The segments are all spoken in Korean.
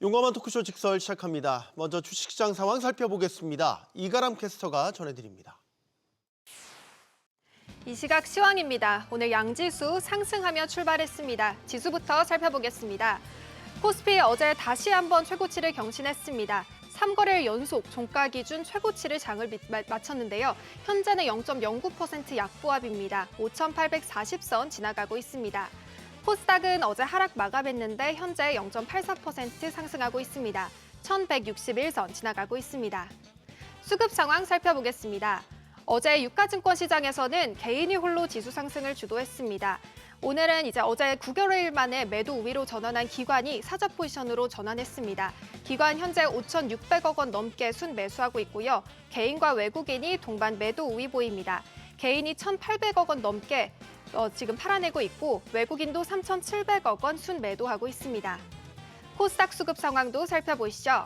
용감한 토크쇼 직설 시작합니다. 먼저 주식시장 상황 살펴보겠습니다. 이가람 캐스터가 전해드립니다. 이 시각 시황입니다. 오늘 양지수 상승하며 출발했습니다. 지수부터 살펴보겠습니다. 코스피 어제 다시 한번 최고치를 경신했습니다. 3거래일 연속 종가 기준 최고치를 장을 마쳤는데요. 현재는 0.09% 약보합입니다. 5,840선 지나가고 있습니다. 코스닥은 어제 하락 마감했는데 현재 0.84% 상승하고 있습니다. 1,161선 지나가고 있습니다. 수급 상황 살펴보겠습니다. 어제 유가증권 시장에서는 개인이 홀로 지수 상승을 주도했습니다. 오늘은 어제 9개월 만에 매도 우위로 전환한 기관이 사자 포지션으로 전환했습니다. 기관 현재 5,600억 원 넘게 순매수하고 있고요. 개인과 외국인이 동반 매도 우위 보입니다. 개인이 1,800억 원 넘게 지금 팔아내고 있고 외국인도 3,700억 원 순매도하고 있습니다. 코스닥 수급 상황도 살펴보시죠.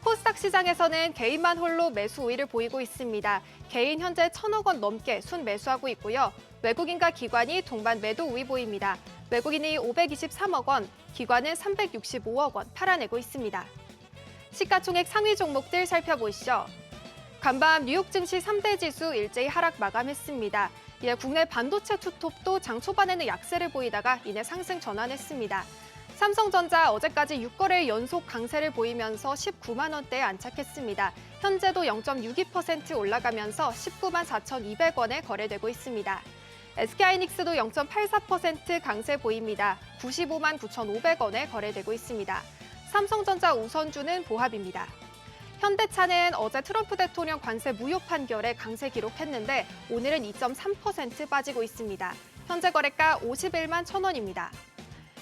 코스닥 시장에서는 개인만 홀로 매수 우위를 보이고 있습니다. 개인 현재 1,000억 원 넘게 순매수하고 있고요. 외국인과 기관이 동반 매도 우위 보입니다. 외국인이 523억 원, 기관은 365억 원 팔아내고 있습니다. 시가총액 상위 종목들 살펴보시죠. 간밤 뉴욕 증시 3대 지수 일제히 하락 마감했습니다. 이에 국내 반도체 투톱도 장 초반에는 약세를 보이다가 이내 상승 전환했습니다. 삼성전자 어제까지 6거래일 연속 강세를 보이면서 19만 원대에 안착했습니다. 현재도 0.62% 올라가면서 19만 4,200원에 거래되고 있습니다. SK하이닉스도 0.84% 강세 보입니다. 95만 9,500원에 거래되고 있습니다. 삼성전자 우선주는 보합입니다. 현대차는 어제 트럼프 대통령 관세 무효 판결에 강세 기록했는데 오늘은 2.3% 빠지고 있습니다. 현재 거래가 51만 1,000원입니다.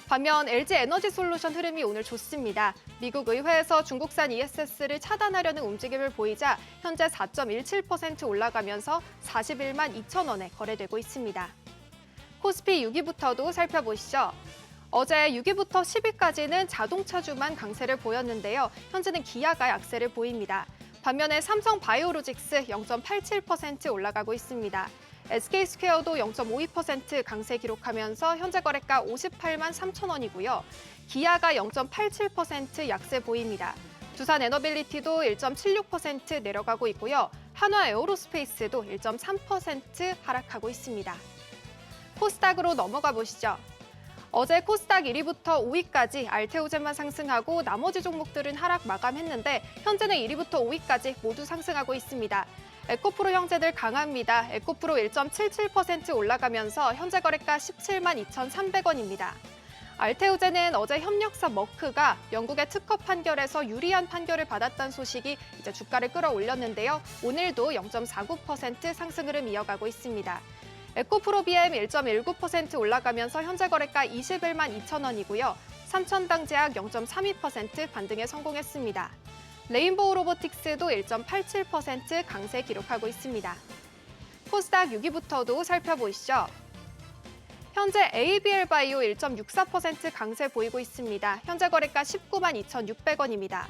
반면 LG에너지솔루션 흐름이 오늘 좋습니다. 미국 의회에서 중국산 ESS를 차단하려는 움직임을 보이자 현재 4.17% 올라가면서 41만 2,000원에 거래되고 있습니다. 코스피 6위부터도 살펴보시죠. 어제 6위부터 10위까지는 자동차주만 강세를 보였는데요. 현재는 기아가 약세를 보입니다. 반면에 삼성바이오로직스 0.87% 올라가고 있습니다. SK스퀘어도 0.52% 강세 기록하면서 현재 거래가 58만 3,000원이고요. 기아가 0.87% 약세 보입니다. 두산에너빌리티도 1.76% 내려가고 있고요. 한화에어로스페이스도 1.3% 하락하고 있습니다. 코스닥으로 넘어가 보시죠. 어제 코스닥 1위부터 5위까지 알테오젠만 상승하고 나머지 종목들은 하락 마감했는데 현재는 1위부터 5위까지 모두 상승하고 있습니다. 에코프로 형제들 강합니다. 에코프로 1.77% 올라가면서 현재 거래가 17만 2,300원입니다. 알테오젠은 어제 협력사 머크가 영국의 특허 판결에서 유리한 판결을 받았다는 소식이 주가를 끌어올렸는데요. 오늘도 0.49% 상승 흐름 이어가고 있습니다. 에코프로 BM 1.19% 올라가면서 현재 거래가 21만 2,000원이고요. 삼천당 제약 0.32% 반등에 성공했습니다. 레인보우 로보틱스도 1.87% 강세 기록하고 있습니다. 코스닥 6위부터도 살펴보시죠. 현재 ABL 바이오 1.64% 강세 보이고 있습니다. 현재 거래가 19만 2,600원입니다.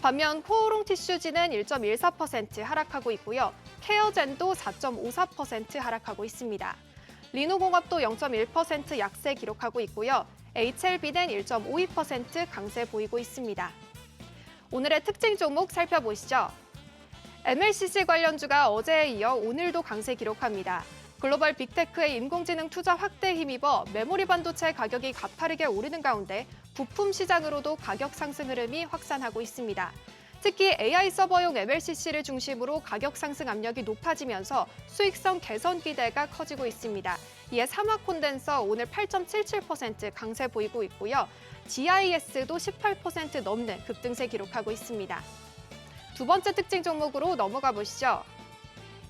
반면 코오롱 티슈지는 1.14% 하락하고 있고요. 케어젠도 4.54% 하락하고 있습니다. 리노공업도 0.1% 약세 기록하고 있고요. HLB는 1.52% 강세 보이고 있습니다. 오늘의 특징 종목 살펴보시죠. MLCC 관련주가 어제에 이어 오늘도 강세 기록합니다. 글로벌 빅테크의 인공지능 투자 확대에 힘입어 메모리 반도체 가격이 가파르게 오르는 가운데 부품 시장으로도 가격 상승 흐름이 확산하고 있습니다. 특히 AI 서버용 MLCC를 중심으로 가격 상승 압력이 높아지면서 수익성 개선 기대가 커지고 있습니다. 이에 삼화 콘덴서 오늘 8.77% 강세 보이고 있고요. GIS도 18% 넘는 급등세 기록하고 있습니다. 두 번째 특징 종목으로 넘어가 보시죠.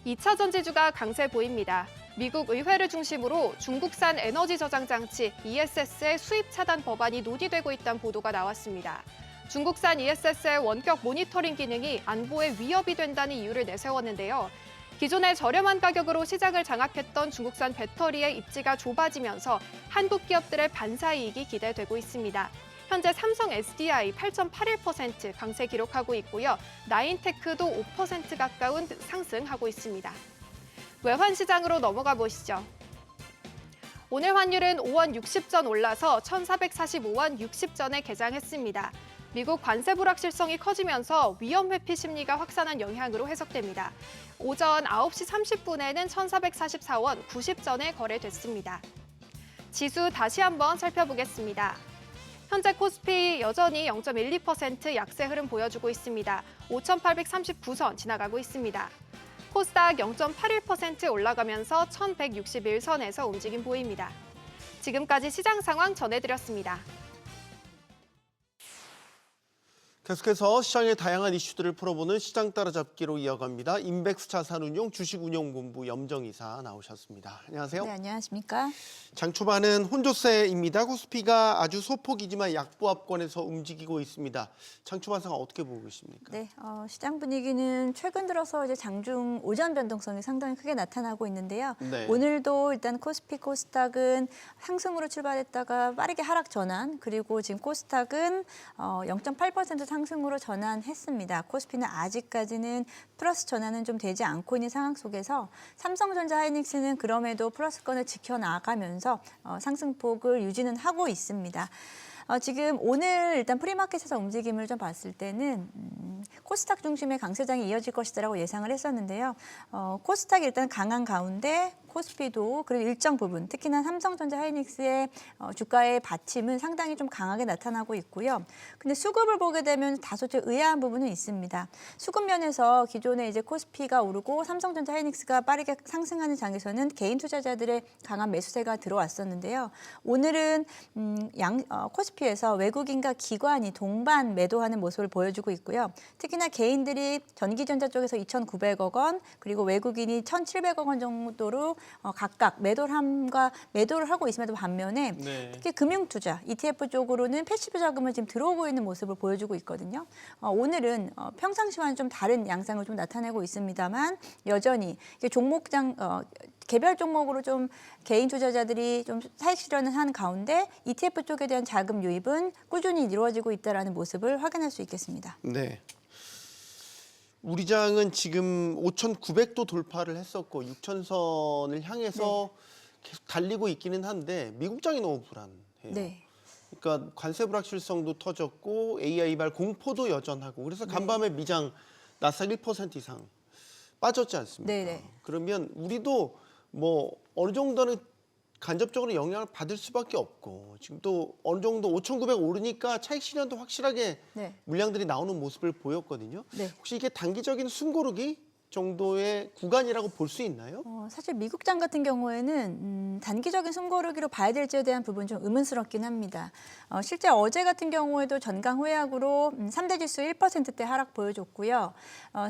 2차 전지주가 강세 보입니다. 미국 의회를 중심으로 중국산 에너지 저장 장치 ESS의 수입 차단 법안이 논의되고 있다는 보도가 나왔습니다. 중국산 ESS의 원격 모니터링 기능이 안보에 위협이 된다는 이유를 내세웠는데요. 기존에 저렴한 가격으로 시장을 장악했던 중국산 배터리의 입지가 좁아지면서 한국 기업들의 반사이익이 기대되고 있습니다. 현재 삼성 SDI 8.81% 강세 기록하고 있고요. 나인테크도 5% 가까운 상승하고 있습니다. 외환 시장으로 넘어가 보시죠. 오늘 환율은 5원 60전 올라서 1,445원 60전에 개장했습니다. 미국 관세 불확실성이 커지면서 위험 회피 심리가 확산한 영향으로 해석됩니다. 오전 9시 30분에는 1,444원 90전에 거래됐습니다. 지수 다시 한번 살펴보겠습니다. 현재 코스피 여전히 0.12% 약세 흐름 보여주고 있습니다. 5,839선 지나가고 있습니다. 코스닥 0.81% 올라가면서 1,161선에서 움직임 보입니다. 지금까지 시장 상황 전해드렸습니다. 계속해서 시장의 다양한 이슈들을 풀어보는 시장 따라잡기로 이어갑니다. 인백스 자산운용 주식운용본부 염정이사 나오셨습니다. 안녕하세요. 네, 안녕하십니까? 장 초반은 혼조세입니다. 코스피가 아주 소폭이지만 약보합권에서 움직이고 있습니다. 장 초반 상황 어떻게 보고 계십니까? 네, 시장 분위기는 최근 들어서 이제 장중 오전 변동성이 상당히 크게 나타나고 있는데요. 네. 오늘도 일단 코스피, 코스닥은 상승으로 출발했다가 빠르게 하락 전환, 그리고 지금 코스닥은 0.8% 상승으로 전환했습니다. 코스피는 아직까지는 플러스 전환은 좀 되지 않고 있는 상황 속에서 삼성전자 하이닉스는 그럼에도 플러스권을 지켜나가면서 상승폭을 유지는 하고 있습니다. 지금 오늘 일단 프리마켓에서 움직임을 좀 봤을 때는 코스닥 중심의 강세장이 이어질 것이라고 예상을 했었는데요. 코스닥이 일단 강한 가운데 코스피도 그리고 일정 부분, 특히나 삼성전자 하이닉스의 주가의 받침은 상당히 좀 강하게 나타나고 있고요. 근데 수급을 보게 되면 다소 좀 의아한 부분은 있습니다. 수급 면에서 기존에 이제 코스피가 오르고 삼성전자 하이닉스가 빠르게 상승하는 장에서는 개인 투자자들의 강한 매수세가 들어왔었는데요. 오늘은 코스피에서 외국인과 기관이 동반 매도하는 모습을 보여주고 있고요. 특히나 개인들이 전기전자 쪽에서 2,900억 원, 그리고 외국인이 1,700억 원 정도로 각각 매도를 하고 있음에도 반면에 네. 특히 금융투자, ETF 쪽으로는 패시브 자금을 지금 들어오고 있는 모습을 보여주고 있거든요. 오늘은 평상시와는 좀 다른 양상을 좀 나타내고 있습니다만 여전히 개별 종목으로 좀 개인 투자자들이 좀 사익 실현을 한 가운데 ETF 쪽에 대한 자금 유입은 꾸준히 이루어지고 있다는 모습을 확인할 수 있겠습니다. 네. 우리 장은 지금 5,900도 돌파를 했었고 6,000선을 향해서 계속 달리고 있기는 한데 미국 장이 너무 불안해요. 네. 그러니까 관세 불확실성도 터졌고 AI발 공포도 여전하고 그래서 간밤에 미장 나스닥 1% 이상 빠졌지 않습니까? 네네. 그러면 우리도 뭐 어느 정도는 간접적으로 영향을 받을 수밖에 없고 지금 또 어느 정도 5,900 오르니까 차익 실현도 확실하게 네. 물량들이 나오는 모습을 보였거든요. 네. 혹시 이게 단기적인 숨고르기 정도의 구간이라고 볼 수 있나요? 사실 미국장 같은 경우에는 단기적인 숨고르기로 봐야 될지에 대한 부분 좀 의문스럽긴 합니다. 실제 어제 같은 경우에도 전강 회약으로 3대 지수 1%대 하락 보여줬고요.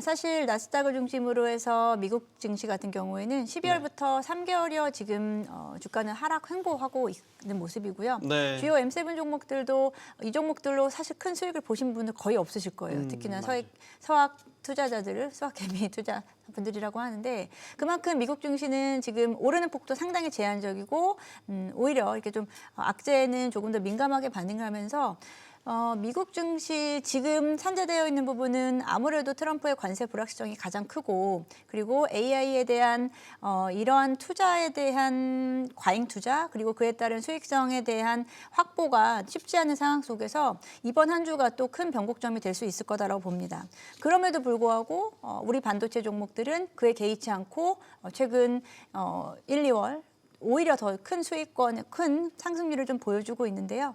사실 나스닥을 중심으로 해서 미국 증시 같은 경우에는 12월부터 3개월여 지금 주가는 하락 횡보하고 있는 모습이고요. 네. 주요 M7 종목들도 이 종목들로 사실 큰 수익을 보신 분들 거의 없으실 거예요. 특히나 서학 투자자들을 수학 개미 투자 분들이라고 하는데 그만큼 미국 증시는 지금 오르는 폭도 상당히 제한적이고 오히려 이렇게 좀 악재에는 조금 더 민감하게 반응을 하면서 미국 증시 지금 산재되어 있는 부분은 아무래도 트럼프의 관세 불확실성이 가장 크고 그리고 AI에 대한 이러한 투자에 대한 과잉 투자 그리고 그에 따른 수익성에 대한 확보가 쉽지 않은 상황 속에서 이번 한 주가 또 큰 변곡점이 될 수 있을 거다라고 봅니다. 그럼에도 불구하고 우리 반도체 종목들은 그에 개의치 않고 최근 1, 2월 오히려 더 큰 수익권, 큰 상승률을 좀 보여주고 있는데요.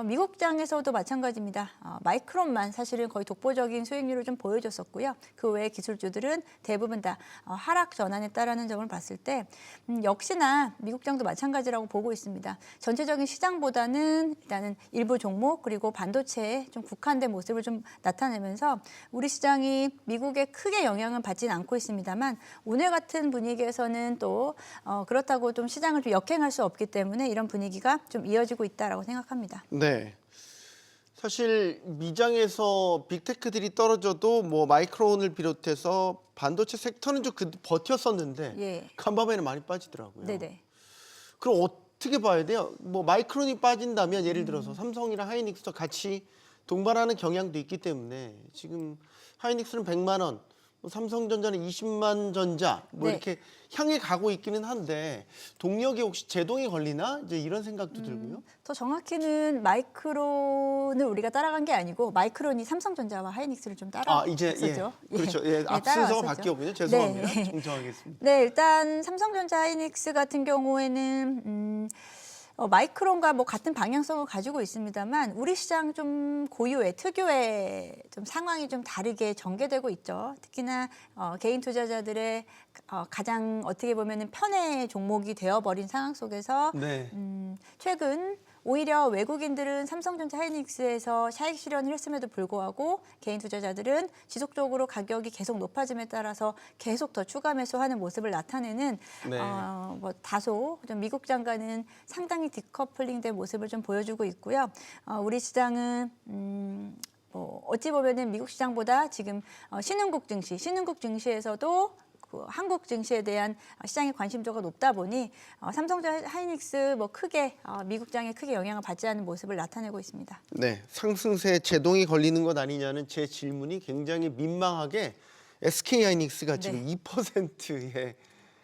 미국장에서도 마찬가지입니다. 마이크론만 사실은 거의 독보적인 수익률을 좀 보여줬었고요. 그 외의 기술주들은 대부분 다 하락 전환했다라는 점을 봤을 때 역시나 미국장도 마찬가지라고 보고 있습니다. 전체적인 시장보다는 일단은 일부 종목 그리고 반도체에 좀 국한된 모습을 좀 나타내면서 우리 시장이 미국에 크게 영향은 받지는 않고 있습니다만 오늘 같은 분위기에서는 또 그렇다고 좀 시장을 좀 역행할 수 없기 때문에 이런 분위기가 좀 이어지고 있다라고 생각합니다. 네. 사실 미장에서 빅테크들이 떨어져도 뭐 마이크론을 비롯해서 반도체 섹터는 좀 버텼었는데 예. 간밤에는 많이 빠지더라고요. 네네. 그럼 어떻게 봐야 돼요? 뭐 마이크론이 빠진다면 예를 들어서 삼성이랑 하이닉스도 같이 동반하는 경향도 있기 때문에 지금 하이닉스는 100만 원, 삼성전자는 20만 전자 뭐 네. 이렇게 향해 가고 있기는 한데 동력이 혹시 제동이 걸리나 이제 이런 생각도 들고요. 더 정확히는 마이크론을 우리가 따라간 게 아니고 마이크론이 삼성전자와 하이닉스를 좀 따라갔었죠. 그렇죠. 예, 앞순서가 따라왔었죠. 바뀌었군요. 죄송합니다. 네. 정정하겠습니다. 네, 일단 삼성전자 하이닉스 같은 경우에는 마이크론과 뭐 같은 방향성을 가지고 있습니다만 우리 시장 좀 고유의 특유의 좀 상황이 좀 다르게 전개되고 있죠. 특히나 개인 투자자들의 가장 어떻게 보면은 편의 종목이 되어버린 상황 속에서 네. 최근 오히려 외국인들은 삼성전자 하이닉스에서 차익 실현을 했음에도 불구하고 개인 투자자들은 지속적으로 가격이 계속 높아짐에 따라서 계속 더 추가 매수하는 모습을 나타내는 네. 뭐 다소 좀 미국 장과는 상당히 디커플링된 모습을 좀 보여주고 있고요. 우리 시장은 뭐 어찌 보면은 미국 시장보다 지금 신흥국 증시에서도 한국 증시에 대한 시장의 관심도가 높다 보니 삼성전자 하이닉스 뭐 크게 미국장에 크게 영향을 받지 않는 모습을 나타내고 있습니다. 네, 상승세 제동이 걸리는 것 아니냐는 제 질문이 굉장히 민망하게 SK하이닉스가 지금 2%의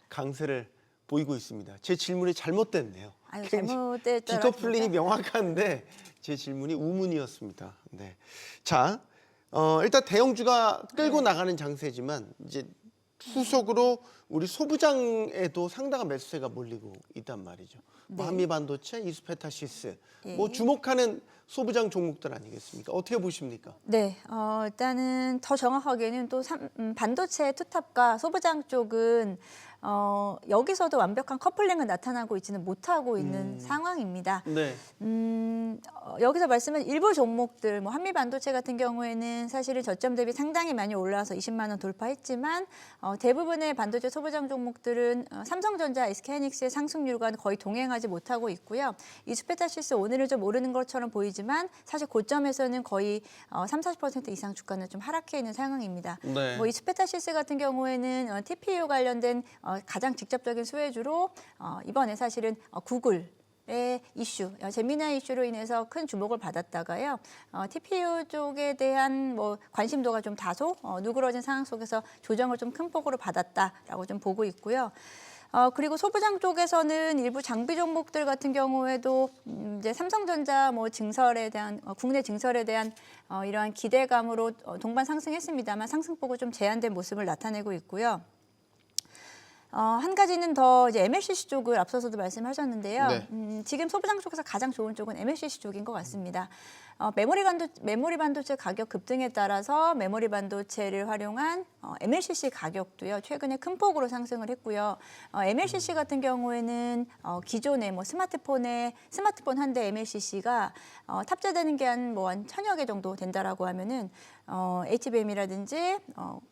강세를 보이고 있습니다. 제 질문이 잘못됐네요. 아유, 굉장히 잘못됐더라고요. 디커플링이 명확한데 제 질문이 우문이었습니다. 네, 자 일단 대형주가 끌고 나가는 장세지만 이제 후속으로 우리 소부장에도 상당한 매수세가 몰리고 있단 말이죠. 뭐 네. 한미반도체, 이스페타시스, 예. 뭐 주목하는 소부장 종목들 아니겠습니까? 어떻게 보십니까? 네, 일단은 더 정확하게는 또 반도체 투탑과 소부장 쪽은 여기서도 완벽한 커플링은 나타나고 있지는 못하고 있는 상황입니다. 네, 여기서 말씀은 일부 종목들, 뭐 한미 반도체 같은 경우에는 사실은 저점 대비 상당히 많이 올라와서 20만 원 돌파했지만 대부분의 반도체 소부장 종목들은 삼성전자, SK하이닉스의 상승률과 거의 동행하지 못하고 있고요. 이스페타시스 오늘은 좀 오르는 것처럼 보이지만 사실 고점에서는 거의 30-40% 이상 주가는 좀 하락해 있는 상황입니다. 네. 뭐 이스페타시스 같은 경우에는 TPU 관련된 가장 직접적인 수혜주로 이번에 사실은 구글의 이슈, 제미나이 이슈로 인해서 큰 주목을 받았다가요. TPU 쪽에 대한 뭐 관심도가 좀 다소 누그러진 상황 속에서 조정을 좀 큰 폭으로 받았다라고 좀 보고 있고요. 그리고 소부장 쪽에서는 일부 장비 종목들 같은 경우에도 이제 삼성전자 뭐 증설에 대한 국내 증설에 대한 이러한 기대감으로 동반 상승했습니다만 상승폭은 좀 제한된 모습을 나타내고 있고요. 한 가지는 더 이제 MLCC 쪽을 앞서서도 말씀하셨는데요. 네. 지금 소부장 쪽에서 가장 좋은 쪽은 MLCC 쪽인 것 같습니다. 메모리 반도체 가격 급등에 따라서 메모리 반도체를 활용한 MLCC 가격도요 최근에 큰 폭으로 상승을 했고요. MLCC 같은 경우에는 기존의 뭐 스마트폰 한 대 MLCC가 탑재되는 게 한 1,000여 개 정도 된다라고 하면은 HBM이라든지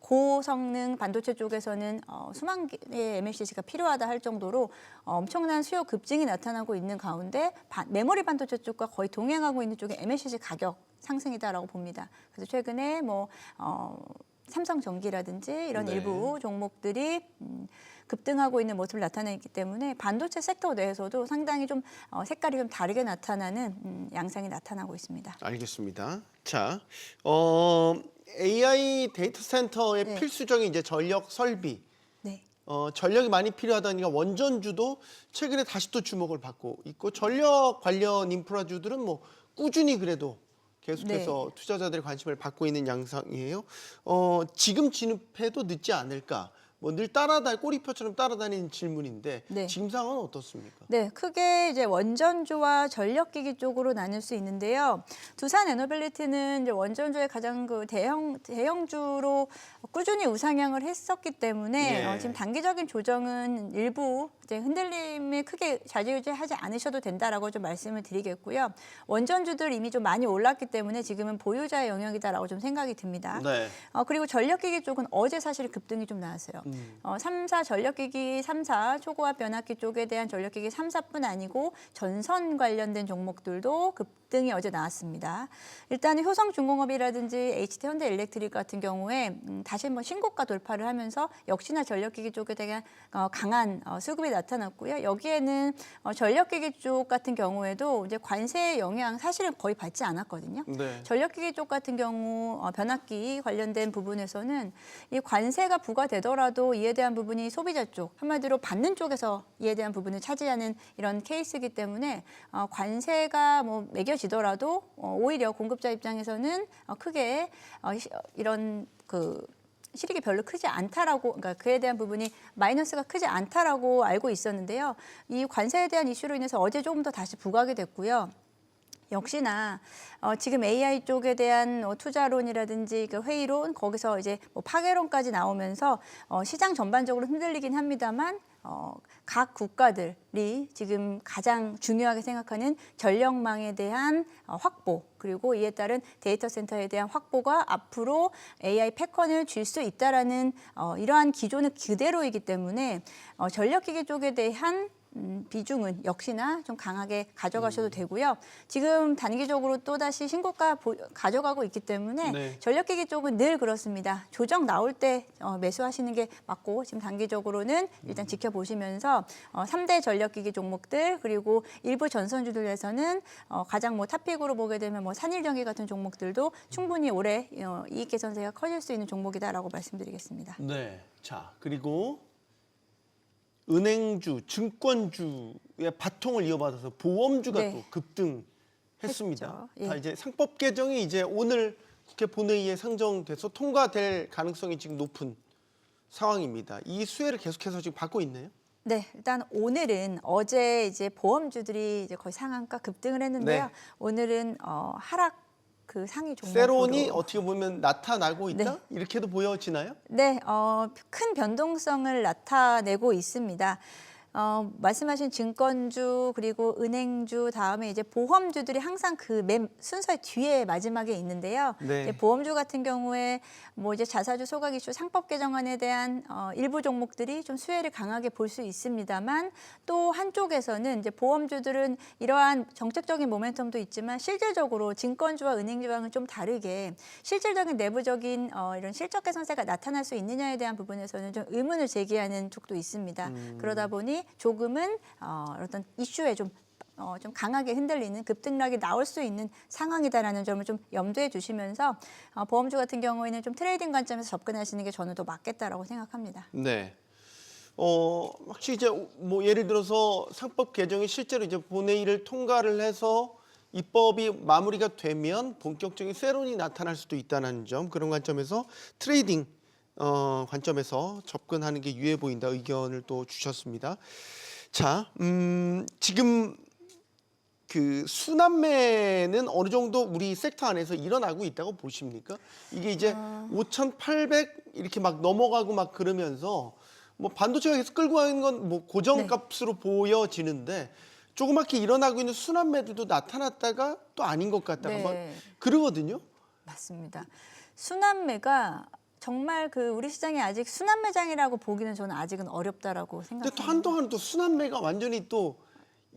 고성능 반도체 쪽에서는 수만 개의 MLCC가 필요하다 할 정도로 엄청난 수요 급증이 나타나고 있는 가운데 메모리 반도체 쪽과 거의 동행하고 있는 쪽에 MLCC 가격 상승이다라고 봅니다. 그래서 최근에 뭐 삼성전기라든지 이런 네. 일부 종목들이 급등하고 있는 모습을 나타내기 때문에 반도체 섹터 내에서도 상당히 좀 색깔이 좀 다르게 나타나는 양상이 나타나고 있습니다. 알겠습니다. 자, AI 데이터 센터의 네. 필수적인 이제 전력 설비. 네. 전력이 많이 필요하다니까 원전주도 최근에 다시 또 주목을 받고 있고 전력 관련 인프라주들은 뭐 꾸준히 그래도 계속해서 투자자들의 관심을 받고 있는 양상이에요. 지금 진입해도 늦지 않을까? 뭐 늘 꼬리표처럼 따라다니는 질문인데 네. 지금 상황은 어떻습니까? 네, 크게 이제 원전주와 전력기기 쪽으로 나눌 수 있는데요. 두산 에너빌리티는 이제 원전주의 가장 그 대형주로 꾸준히 우상향을 했었기 때문에 예. 지금 단기적인 조정은 일부 이제 흔들림을 크게 좌지우지하지 않으셔도 된다라고 좀 말씀을 드리겠고요. 원전주들 이미 좀 많이 올랐기 때문에 지금은 보유자의 영역이다라고 좀 생각이 듭니다. 네. 그리고 전력기기 쪽은 어제 사실 급등이 좀 나왔어요. 3사 전력기기 3사 초고압 변압기 쪽에 대한 전력기기 3사뿐 아니고 전선 관련된 종목들도 급등이 어제 나왔습니다. 일단 효성중공업이라든지 HT 현대일렉트릭 같은 경우에 다시 한번 신고가 돌파를 하면서 역시나 전력기기 쪽에 대한 강한 수급이 나타났고요. 여기에는 전력기기 쪽 같은 경우에도 이제 관세의 영향 사실은 거의 받지 않았거든요. 네. 전력기기 쪽 같은 경우 변압기 관련된 부분에서는 이 관세가 부과되더라도 이에 대한 부분이 소비자 쪽, 한마디로 받는 쪽에서 이에 대한 부분을 차지하는 이런 케이스이기 때문에 관세가 뭐 매겨지더라도 오히려 공급자 입장에서는 크게 이런 실익이 별로 크지 않다라고, 그러니까 그에 대한 부분이 마이너스가 크지 않다라고 알고 있었는데요. 이 관세에 대한 이슈로 인해서 어제 조금 더 다시 부각이 됐고요. 역시나 지금 AI 쪽에 대한 투자론이라든지 그 회의론, 거기서 이제 뭐 파괴론까지 나오면서 시장 전반적으로 흔들리긴 합니다만 각 국가들이 지금 가장 중요하게 생각하는 전력망에 대한 확보, 그리고 이에 따른 데이터 센터에 대한 확보가 앞으로 AI 패권을 줄 수 있다라는 이러한 기조는 그대로이기 때문에 전력기기 쪽에 대한 비중은 역시나 좀 강하게 가져가셔도 되고요. 지금 단기적으로 또다시 신고가 가져가고 있기 때문에 네. 전력기기 쪽은 늘 그렇습니다. 조정 나올 때 매수하시는 게 맞고, 지금 단기적으로는 일단 지켜보시면서 3대 전력기기 종목들, 그리고 일부 전선주들에서는 가장 뭐 탑픽으로 보게 되면 뭐 산일전기 같은 종목들도 충분히 올해 이익 개선세가 커질 수 있는 종목이다라고 말씀드리겠습니다. 네. 자, 그리고 은행주, 증권주의 바통을 이어받아서 보험주가 네. 또 급등했습니다. 했죠. 예. 다 이제 상법 개정이 이제 오늘 국회 본회의에 상정돼서 통과될 가능성이 지금 높은 상황입니다. 이 수혜를 계속해서 지금 받고 있나요? 네, 일단 오늘은 어제 이제 보험주들이 이제 거의 상한가 급등을 했는데요. 네. 오늘은 하락 그 상위 종목으로. 세론이 어떻게 보면 나타나고 있다? 네. 이렇게도 보여지나요? 네, 큰 변동성을 나타내고 있습니다. 말씀하신 증권주, 그리고 은행주, 다음에 이제 보험주들이 항상 그 맨 순서의 뒤에 마지막에 있는데요. 네. 이제 보험주 같은 경우에 뭐 이제 자사주 소각 이슈 상법 개정안에 대한 일부 종목들이 좀 수혜를 강하게 볼 수 있습니다만, 또 한쪽에서는 이제 보험주들은 이러한 정책적인 모멘텀도 있지만 실질적으로 증권주와 은행주와는 좀 다르게 실질적인 내부적인 이런 실적 개선세가 나타날 수 있느냐에 대한 부분에서는 좀 의문을 제기하는 쪽도 있습니다. 그러다 보니 조금은 어떤 이슈에 좀 강하게 흔들리는 급등락이 나올 수 있는 상황이다라는 점을 좀 염두에 두시면서 보험주 같은 경우에는 좀 트레이딩 관점에서 접근하시는 게 저는 더 맞겠다라고 생각합니다. 네. 확실히 이제 뭐 예를 들어서 상법 개정이 실제로 이제 본회의를 통과를 해서 입법이 마무리가 되면 본격적인 세론이 나타날 수도 있다는 점, 그런 관점에서 트레이딩 관점에서 접근하는 게 유해 보인다 의견을 또 주셨습니다. 자, 지금 그 순환매는 어느 정도 우리 섹터 안에서 일어나고 있다고 보십니까? 이게 이제 5,800 이렇게 막 넘어가고 막 그러면서 뭐 반도체가 계속 끌고 가는 건 뭐 고정값으로 보여지는데 조그맣게 일어나고 있는 순환매들도 나타났다가 또 아닌 것 같다가 네. 막 그러거든요. 맞습니다. 순환매가 정말 그 우리 시장이 아직 순환매장이라고 보기는 저는 아직은 어렵다라고 근데 생각합니다. 또 한동안 또 순환매가 완전히 또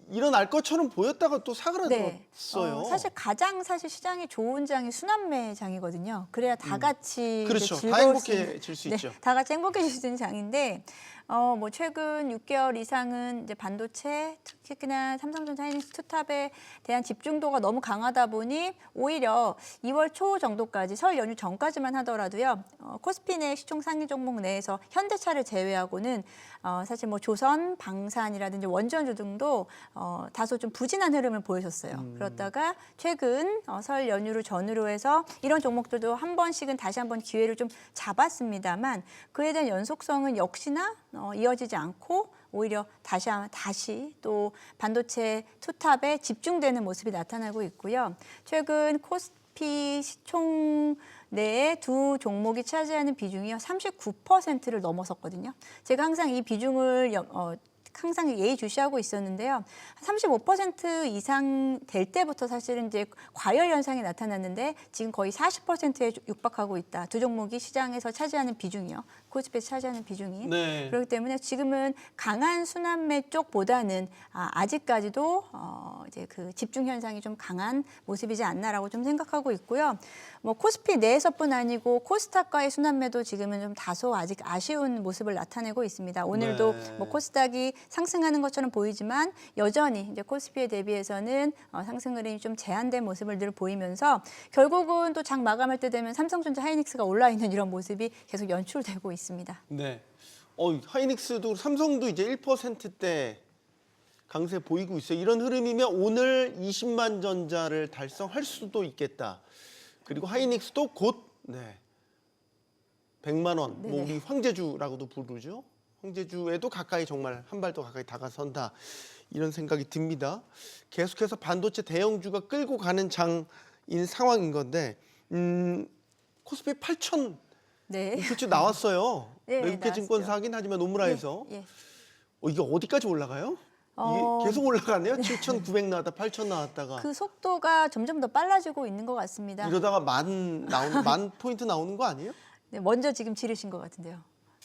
일어날 것처럼 보였다가 또 사그라들었어요. 사실 가장 시장이 좋은 장이 순환매장이거든요. 그래야 다 같이 그렇죠. 이제 다 즐거울 수 있는, 행복해질 수 네, 있죠. 다 같이 행복해질 수 있는 장인데 뭐 최근 6개월 이상은 이제 반도체, 특히나 삼성전자, 하이닉스, 투탑에 대한 집중도가 너무 강하다 보니 오히려 2월 초 정도까지 설 연휴 전까지만 하더라도요. 코스피 내 시총 상위 종목 내에서 현대차를 제외하고는 사실 뭐 조선, 방산이라든지 원전주 등도 다소 좀 부진한 흐름을 보여줬어요. 그렇다가 최근 설 연휴를 전후로 해서 이런 종목들도 한 번씩은 다시 한번 기회를 좀 잡았습니다만 그에 대한 연속성은 역시나 이어지지 않고 오히려 다시 또 반도체 투탑에 집중되는 모습이 나타나고 있고요. 최근 코스피 시총 내에 두 종목이 차지하는 비중이요 39%를 넘어섰거든요. 제가 항상 이 비중을 항상 예의주시하고 있었는데요. 35% 이상 될 때부터 사실은 이제 과열 현상이 나타났는데 지금 거의 40%에 육박하고 있다. 두 종목이 시장에서 차지하는 비중이요. 코스피에서 차지하는 비중이. 네. 그렇기 때문에 지금은 강한 순환매 쪽보다는 아직까지도 이제 그 집중 현상이 좀 강한 모습이지 않나라고 좀 생각하고 있고요. 뭐 코스피 내에서뿐 아니고 코스닥과의 순환매도 지금은 좀 다소 아직 아쉬운 모습을 나타내고 있습니다. 오늘도 네. 뭐 코스닥이 상승하는 것처럼 보이지만 여전히 이제 코스피에 대비해서는 상승 흐름이 좀 제한된 모습을 늘 보이면서 결국은 또 장 마감할 때 되면 삼성전자 하이닉스가 올라 있는 이런 모습이 계속 연출되고 있습니다. 네. 하이닉스도 삼성도 이제 1%대 강세 보이고 있어요. 이런 흐름이면 오늘 20만 전자를 달성할 수도 있겠다. 그리고 하이닉스도 곧 100만 원. 뭐 네네. 우리 황제주라고도 부르죠. 황제주에도 가까이 정말 한 발 더 가까이 다가선다. 이런 생각이 듭니다. 계속해서 반도체 대형주가 끌고 가는 장인 상황인 건데 코스피 8,000 네. 목표치 나왔어요. 네, 외국계 나왔죠. 증권사긴 하지만 노무라에서 예. 이게 어디까지 올라가요? 이게 계속 올라가네요. 7,900 나왔다, 8,000 나왔다가 그 속도가 점점 더 빨라지고 있는 것 같습니다. 이러다가 만 포인트 나오는 거 아니에요? 네, 먼저 지금 지르신 것 같은데요.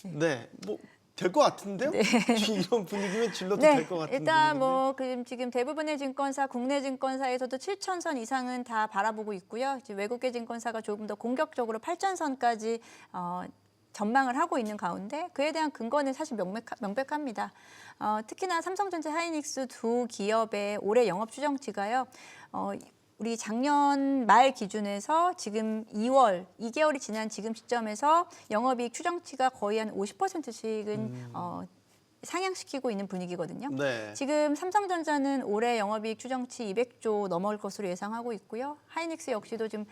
네, 뭐 될 것 같은데요? 이런 분위기면 질러도 네, 될 것 같은 일단 분위기인데. 뭐 지금 대부분의 증권사, 국내 증권사에서도 7,000선 이상은 다 바라보고 있고요. 이제 외국계 증권사가 조금 더 공격적으로 8,000선까지 전망을 하고 있는 가운데 그에 대한 근거는 사실 명백합니다. 특히나 삼성전자, 하이닉스 두 기업의 올해 영업 추정치가요. 우리 작년 말 기준에서 지금 2개월이 지난 지금 시점에서 영업이익 추정치가 거의 한 50%씩은 상향시키고 있는 분위기거든요. 네. 지금 삼성전자는 올해 영업이익 추정치 200조 넘어올 것으로 예상하고 있고요. 하이닉스 역시도 지금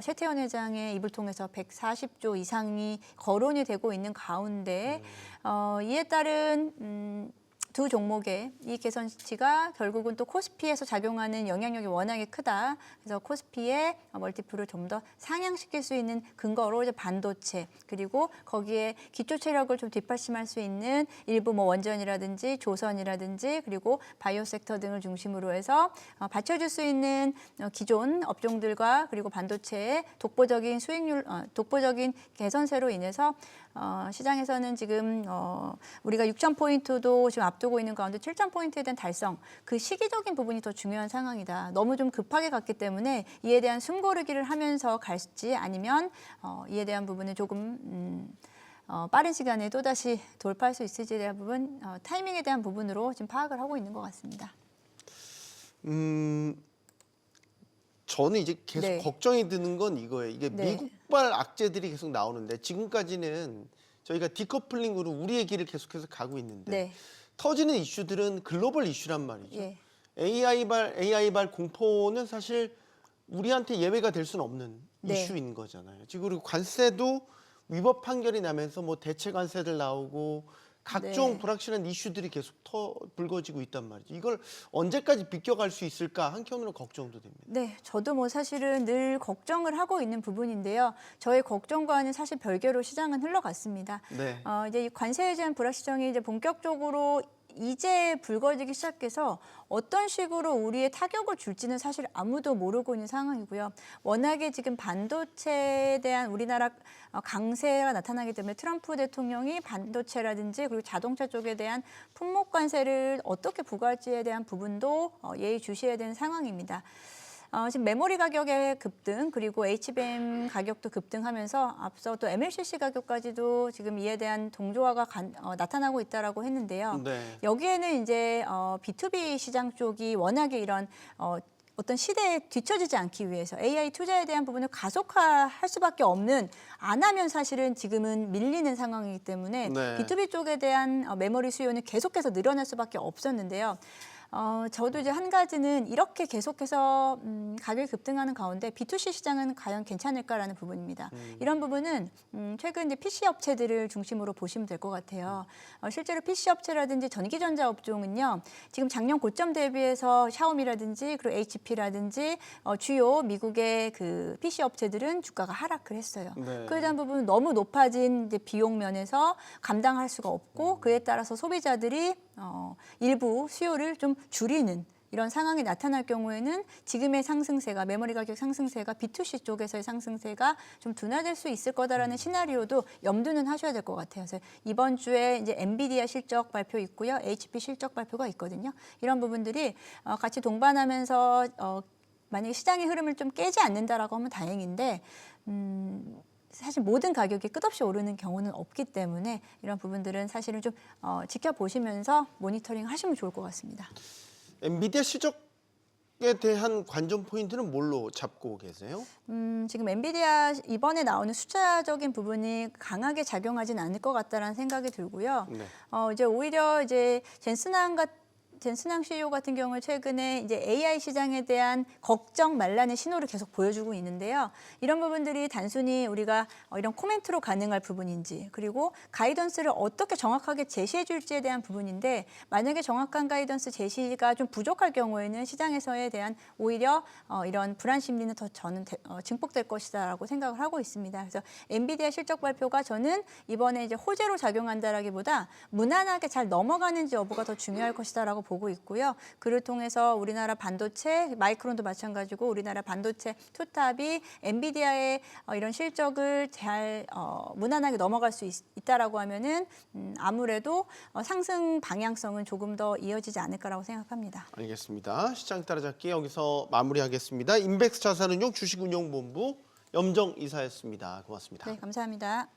최태원 회장의 입을 통해서 140조 이상이 거론이 되고 있는 가운데 이에 따른 두 종목의 이 개선치가 결국은 또 코스피에서 작용하는 영향력이 워낙에 크다. 그래서 코스피의 멀티플을 좀 더 상향시킬 수 있는 근거로 이제 반도체 그리고 거기에 기초 체력을 좀 뒷받침할 수 있는 일부 뭐 원전이라든지 조선이라든지 그리고 바이오 섹터 등을 중심으로 해서 받쳐줄 수 있는 기존 업종들과 그리고 반도체의 독보적인 수익률, 독보적인 개선세로 인해서 시장에서는 지금 우리가 6,000포인트도 지금 앞두고 있는 가운데 7,000포인트에 대한 달성, 그 시기적인 부분이 더 중요한 상황이다. 너무 좀 급하게 갔기 때문에 이에 대한 숨고르기를 하면서 갈지 아니면 이에 대한 부분은 조금 빠른 시간에 또다시 돌파할 수 있을지에 대한 부분, 타이밍에 대한 부분으로 지금 파악을 하고 있는 것 같습니다. 저는 이제 계속 네. 걱정이 드는 건 이거예요. 이게 네. 미국발 악재들이 계속 나오는데 지금까지는 저희가 디커플링으로 우리의 길을 계속해서 가고 있는데 네. 터지는 이슈들은 글로벌 이슈란 말이죠. 예. AI발 공포는 사실 우리한테 예외가 될 수는 없는 네. 이슈인 거잖아요. 지금 그리고 관세도 위법 판결이 나면서 뭐 대체 관세들 나오고 각종 네. 불확실한 이슈들이 계속 불거지고 있단 말이죠. 이걸 언제까지 비껴갈 수 있을까 한켠으로 걱정도 됩니다. 네, 저도 뭐 사실은 늘 걱정을 하고 있는 부분인데요. 저의 걱정과는 사실 별개로 시장은 흘러갔습니다. 네. 이제 이 관세에 대한 불확실성이 이제 본격적으로 이제 불거지기 시작해서 어떤 식으로 우리의 타격을 줄지는 사실 아무도 모르고 있는 상황이고요. 워낙에 지금 반도체에 대한 우리나라 강세가 나타나기 때문에 트럼프 대통령이 반도체라든지 그리고 자동차 쪽에 대한 품목 관세를 어떻게 부과할지에 대한 부분도 예의주시해야 되는 상황입니다. 지금 메모리 가격의 급등 그리고 HBM 가격도 급등하면서 앞서 또 MLCC 가격까지도 지금 이에 대한 동조화가 나타나고 있다라고 했는데요. 네. 여기에는 이제 B2B 시장 쪽이 워낙에 이런 어떤 시대에 뒤처지지 않기 위해서 AI 투자에 대한 부분을 가속화할 수밖에 없는, 안 하면 사실은 지금은 밀리는 상황이기 때문에 네. B2B 쪽에 대한 메모리 수요는 계속해서 늘어날 수밖에 없었는데요. 저도 이제 한 가지는 이렇게 계속해서 가격이 급등하는 가운데 B2C 시장은 과연 괜찮을까라는 부분입니다. 이런 부분은 최근 이제 PC 업체들을 중심으로 보시면 될 것 같아요. 실제로 PC 업체라든지 전기전자 업종은요, 지금 작년 고점 대비해서 샤오미라든지 그리고 HP라든지 주요 미국의 그 PC 업체들은 주가가 하락을 했어요. 네. 그에 대한 부분은 너무 높아진 이제 비용 면에서 감당할 수가 없고 그에 따라서 소비자들이 일부 수요를 좀 줄이는 이런 상황이 나타날 경우에는 지금의 상승세가 메모리 가격 상승세가 B2C 쪽에서의 상승세가 좀 둔화될 수 있을 거다라는 시나리오도 염두는 하셔야 될 것 같아요. 그래서 이번 주에 이제 엔비디아 실적 발표 있고요, HP 실적 발표가 있거든요. 이런 부분들이 같이 동반하면서 만약에 시장의 흐름을 좀 깨지 않는다라고 하면 다행인데. 사실 모든 가격이 끝없이 오르는 경우는 없기 때문에 이런 부분들은 사실은 좀 지켜보시면서 모니터링 하시면 좋을 것 같습니다. 엔비디아 실적에 대한 관전 포인트는 뭘로 잡고 계세요? 지금 엔비디아 이번에 나오는 숫자적인 부분이 강하게 작용하진 않을 것 같다라는 생각이 들고요. 네. 이제 오히려 이제 젠슨항 CEO 같은 경우에 최근에 이제 AI 시장에 대한 걱정 말란의 신호를 계속 보여주고 있는데요. 이런 부분들이 단순히 우리가 이런 코멘트로 가능할 부분인지 그리고 가이던스를 어떻게 정확하게 제시해 줄지에 대한 부분인데 만약에 정확한 가이던스 제시가 좀 부족할 경우에는 시장에서에 대한 오히려 이런 불안 심리는 더 저는 증폭될 것이다라고 생각을 하고 있습니다. 그래서 엔비디아 실적 발표가 저는 이번에 이제 호재로 작용한다라기보다 무난하게 잘 넘어가는지 여부가 더 중요할 것이다라고 보고 있고요. 그를 통해서 우리나라 반도체, 마이크론도 마찬가지고 우리나라 반도체 투탑이 엔비디아의 이런 실적을 잘 무난하게 넘어갈 수 있다라고 하면은 아무래도 상승 방향성은 조금 더 이어지지 않을까라고 생각합니다. 알겠습니다. 시장 따라잡기 여기서 마무리하겠습니다. 인백스 자산운용 주식운용본부 염정 이사였습니다. 고맙습니다. 네, 감사합니다.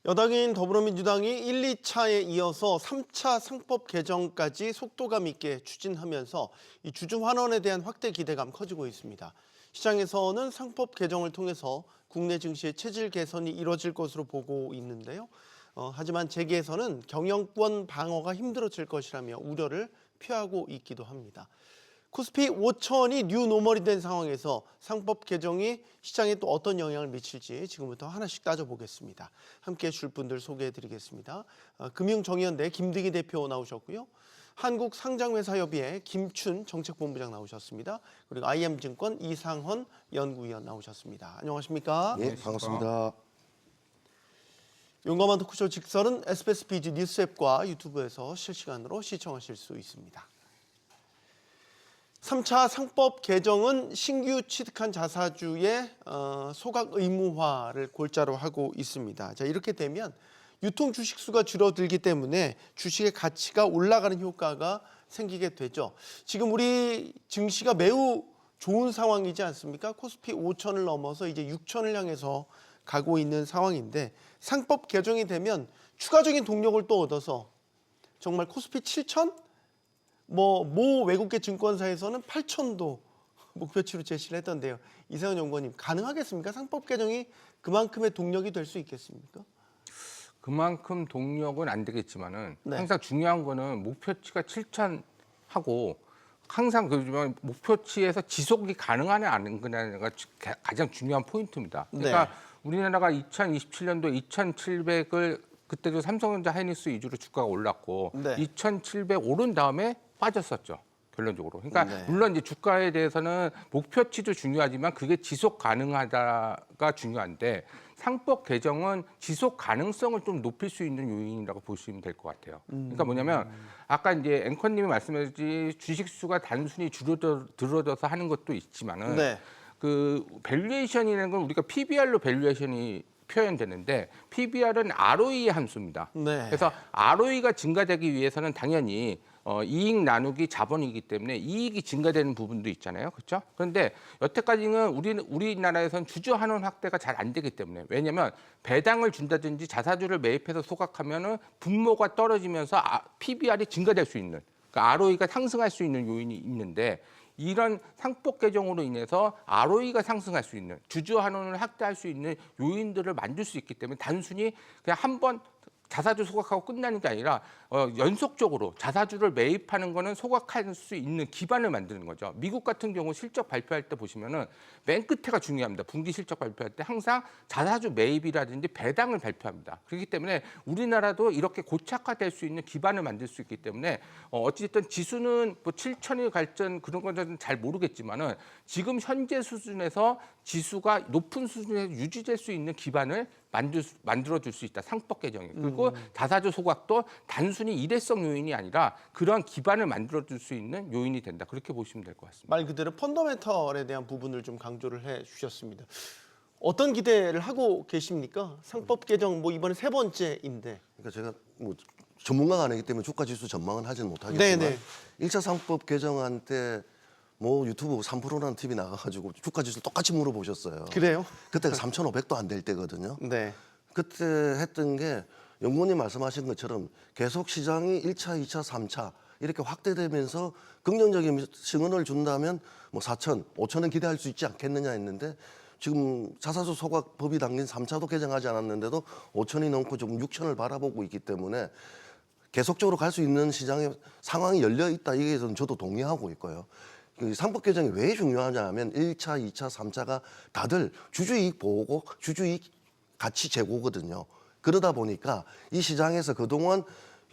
여당인 더불어민주당이 1, 2차에 이어서 3차 상법 개정까지 속도감 있게 추진하면서 이 주주 환원에 대한 확대 기대감 커지고 있습니다. 시장에서는 상법 개정을 통해서 국내 증시의 체질 개선이 이뤄질 것으로 보고 있는데요. 하지만 재계에서는 경영권 방어가 힘들어질 것이라며 우려를 표하고 있기도 합니다. 코스피 5천이 뉴노멀이 된 상황에서 상법 개정이 시장에 또 어떤 영향을 미칠지 지금부터 하나씩 따져보겠습니다. 함께해 줄 분들 소개해드리겠습니다. 금융정의연대 김득희 대표 나오셨고요. 한국상장회사협의회 김춘 정책본부장 나오셨습니다. 그리고 IM증권 이상헌 연구위원 나오셨습니다. 안녕하십니까? 예, 반갑습니다. 용감한 토크쇼 직설은 SBS BG 뉴스 앱과 유튜브에서 실시간으로 시청하실 수 있습니다. 3차 상법 개정은 신규 취득한 자사주의 소각 의무화를 골자로 하고 있습니다. 자, 이렇게 되면 유통 주식 수가 줄어들기 때문에 주식의 가치가 올라가는 효과가 생기게 되죠. 지금 우리 증시가 매우 좋은 상황이지 않습니까? 코스피 5천을 넘어서 이제 6천을 향해서 가고 있는 상황인데 상법 개정이 되면 추가적인 동력을 또 얻어서 정말 코스피 7천? 모 외국계 증권사에서는 8천도 목표치로 제시를 했던데요. 이상은 연구원님, 가능하겠습니까? 상법 개정이 그만큼의 동력이 될 수 있겠습니까? 그만큼 동력은 안 되겠지만은 네. 항상 중요한 거는 목표치가 7,000하고 항상 그 목표치에서 지속이 가능하냐 안 가냐가 가장 중요한 포인트입니다. 그러니까 네. 우리나라가 2027년도 2,700을 그때도 삼성전자 하이닉스 위주로 주가가 올랐고 네. 2,700 오른 다음에 빠졌었죠. 결론적으로. 그러니까 네. 물론 이제 주가에 대해서는 목표치도 중요하지만 그게 지속 가능하다가 중요한데 상법 개정은 지속 가능성을 좀 높일 수 있는 요인이라고 보시면 될 것 같아요. 그러니까 뭐냐면 아까 이제 앵커님이 말씀하셨듯이 주식 수가 단순히 줄어들어서 하는 것도 있지만은 네. 그 밸류에이션이라는 건 우리가 PBR로 밸류에이션이 표현되는데 PBR은 ROE 함수입니다. 네. 그래서 ROE가 증가되기 위해서는 당연히 이익 나누기 자본이기 때문에 이익이 증가되는 부분도 있잖아요. 그렇죠? 그런데 여태까지는 우리나라에서는 주주 환원 확대가 잘 안 되기 때문에 왜냐하면 배당을 준다든지 자사주를 매입해서 소각하면은 분모가 떨어지면서 PBR이 증가될 수 있는 그러니까 ROE가 상승할 수 있는 요인이 있는데 이런 상법 개정으로 인해서 ROE가 상승할 수 있는 주주 환원을 확대할 수 있는 요인들을 만들 수 있기 때문에 단순히 그냥 한번 자사주 소각하고 끝나는 게 아니라 연속적으로 자사주를 매입하는 거는 소각할 수 있는 기반을 만드는 거죠. 미국 같은 경우 실적 발표할 때 보시면은 맨 끝에가 중요합니다. 분기 실적 발표할 때 항상 자사주 매입이라든지 배당을 발표합니다. 그렇기 때문에 우리나라도 이렇게 고착화될 수 있는 기반을 만들 수 있기 때문에 어찌됐든 지수는 뭐 7천이 갈전 그런 건 잘 모르겠지만은 지금 현재 수준에서 지수가 높은 수준에 유지될 수 있는 기반을 만들어줄 수 있다. 상법 개정이. 그리고 자사주 소각도 단순히 일회성 요인이 아니라 그런 기반을 만들어줄 수 있는 요인이 된다. 그렇게 보시면 될 것 같습니다. 말 그대로 펀더멘털에 대한 부분을 좀 강조를 해 주셨습니다. 어떤 기대를 하고 계십니까? 상법 개정 뭐 이번에 세 번째인데. 그러니까 제가 뭐 전문가가 아니기 때문에 주가 지수 전망은 하지는 못하겠지만 네네. 1차 상법 개정안 때 뭐 유튜브 3%라는 TV 나가가지고 주가 지수 똑같이 물어보셨어요. 그래요? 그때가 3,500도 안 될 때거든요. 네. 그때 했던 게 연구원님 말씀하신 것처럼 계속 시장이 1차, 2차, 3차 이렇게 확대되면서 긍정적인 증언을 준다면 뭐 4천, 5천은 기대할 수 있지 않겠느냐 했는데 지금 자사주 소각법이 담긴 3차도 개정하지 않았는데도 5천이 넘고 지금 6천을 바라보고 있기 때문에 계속적으로 갈 수 있는 시장의 상황이 열려 있다. 이게 저도 동의하고 있고요. 상법 개정이 왜 중요하냐면 1차, 2차, 3차가 다들 주주이익 보호고 주주이익 가치 제고거든요. 그러다 보니까 이 시장에서 그동안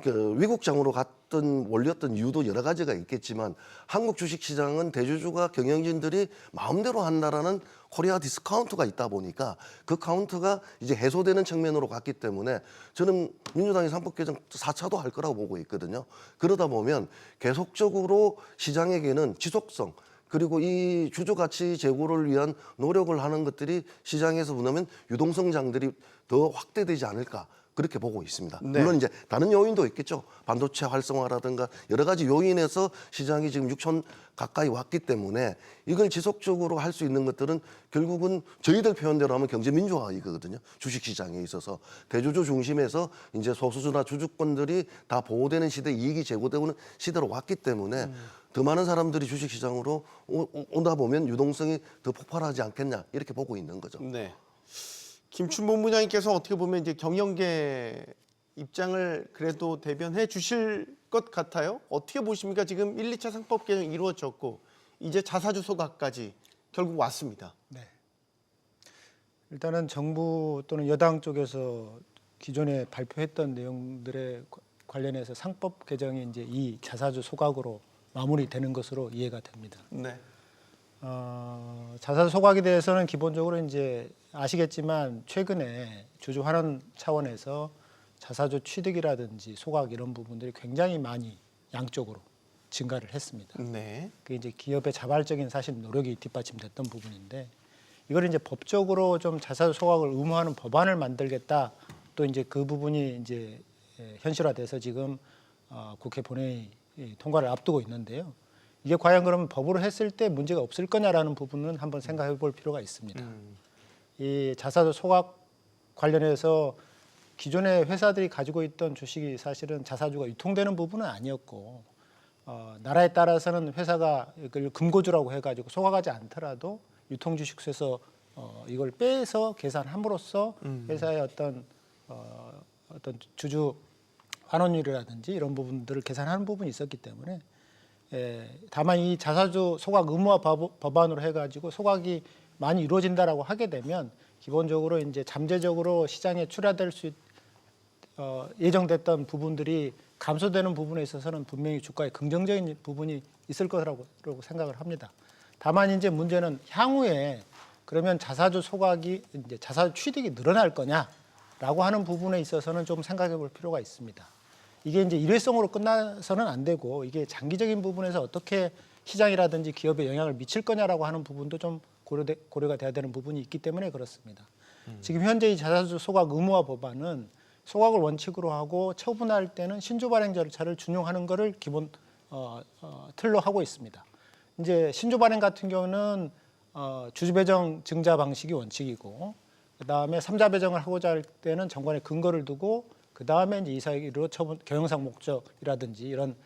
위국장으로 몰렸던 이유도 여러 가지가 있겠지만 한국 주식시장은 대주주가 경영진들이 마음대로 한다라는 코리아 디스카운트가 있다 보니까 그 카운트가 이제 해소되는 측면으로 갔기 때문에 저는 민주당이 상법 개정 4차도 할 거라고 보고 있거든요. 그러다 보면 계속적으로 시장에게는 지속성 그리고 이 주주 가치 제고를 위한 노력을 하는 것들이 시장에서 보면 유동성장들이 더 확대되지 않을까 그렇게 보고 있습니다. 네. 물론 이제 다른 요인도 있겠죠. 반도체 활성화라든가 여러 가지 요인에서 시장이 지금 6천 가까이 왔기 때문에 이걸 지속적으로 할 수 있는 것들은 결국은 저희들 표현대로 하면 경제 민주화이거든요. 주식시장에 있어서 대주주 중심에서 이제 소수주나 주주권들이 다 보호되는 시대, 이익이 제고되는 시대로 왔기 때문에 더 많은 사람들이 주식시장으로 오다 보면 유동성이 더 폭발하지 않겠냐 이렇게 보고 있는 거죠. 네. 김춘 본부장님께서 어떻게 보면 이제 경영계 입장을 그래도 대변해 주실 것 같아요. 어떻게 보십니까? 지금 1, 2차 상법 개정 이루어졌고 이제 자사주 소각까지 결국 왔습니다. 네. 일단은 정부 또는 여당 쪽에서 기존에 발표했던 내용들에 관련해서 상법 개정이 이제 이 자사주 소각으로 마무리되는 것으로 이해가 됩니다. 네. 자사주 소각에 대해서는 기본적으로 이제 아시겠지만 최근에 주주 환원 차원에서 자사주 취득이라든지 소각 이런 부분들이 굉장히 많이 양쪽으로 증가를 했습니다. 네. 그게 이제 기업의 자발적인 사실 노력이 뒷받침됐던 부분인데 이걸 이제 법적으로 좀 자사주 소각을 의무화하는 법안을 만들겠다. 또 이제 그 부분이 이제 현실화돼서 지금 국회 본회의 통과를 앞두고 있는데요. 이게 과연 그러면 법으로 했을 때 문제가 없을 거냐라는 부분은 한번 생각해 볼 필요가 있습니다. 이 자사주 소각 관련해서 기존의 회사들이 가지고 있던 주식이 사실은 자사주가 유통되는 부분은 아니었고 나라에 따라서는 회사가 이걸 금고주라고 해가지고 소각하지 않더라도 유통주식세에서 이걸 빼서 계산함으로써 회사의 어떤 주주 환원율이라든지 이런 부분들을 계산하는 부분이 있었기 때문에 다만 이 자사주 소각 의무화 법안으로 해가지고 소각이 많이 이루어진다라고 하게 되면 기본적으로 이제 잠재적으로 시장에 출하될 수 예정됐던 부분들이 감소되는 부분에 있어서는 분명히 주가에 긍정적인 부분이 있을 거라고 생각을 합니다. 다만 이제 문제는 향후에 그러면 자사주 소각이 이제 자사주 취득이 늘어날 거냐라고 하는 부분에 있어서는 좀 생각해 볼 필요가 있습니다. 이게 이제 일회성으로 끝나서는 안 되고 이게 장기적인 부분에서 어떻게 시장이라든지 기업에 영향을 미칠 거냐라고 하는 부분도 좀 고려가 돼야 되는 부분이 있기 때문에 그렇습니다. 지금 현재 이 자사주 소각 의무화 법안은 소각을 원칙으로 하고 처분할 때는 신주 발행 절차를 준용하는 것을 기본 틀로 하고 있습니다. 이제 신주 발행 같은 경우는 주주 배정 증자 방식이 원칙이고 그다음에 삼자 배정을 하고자 할 때는 정관에 근거를 두고 그다음에 이제 이사회로 처분 경영상 목적이라든지 이런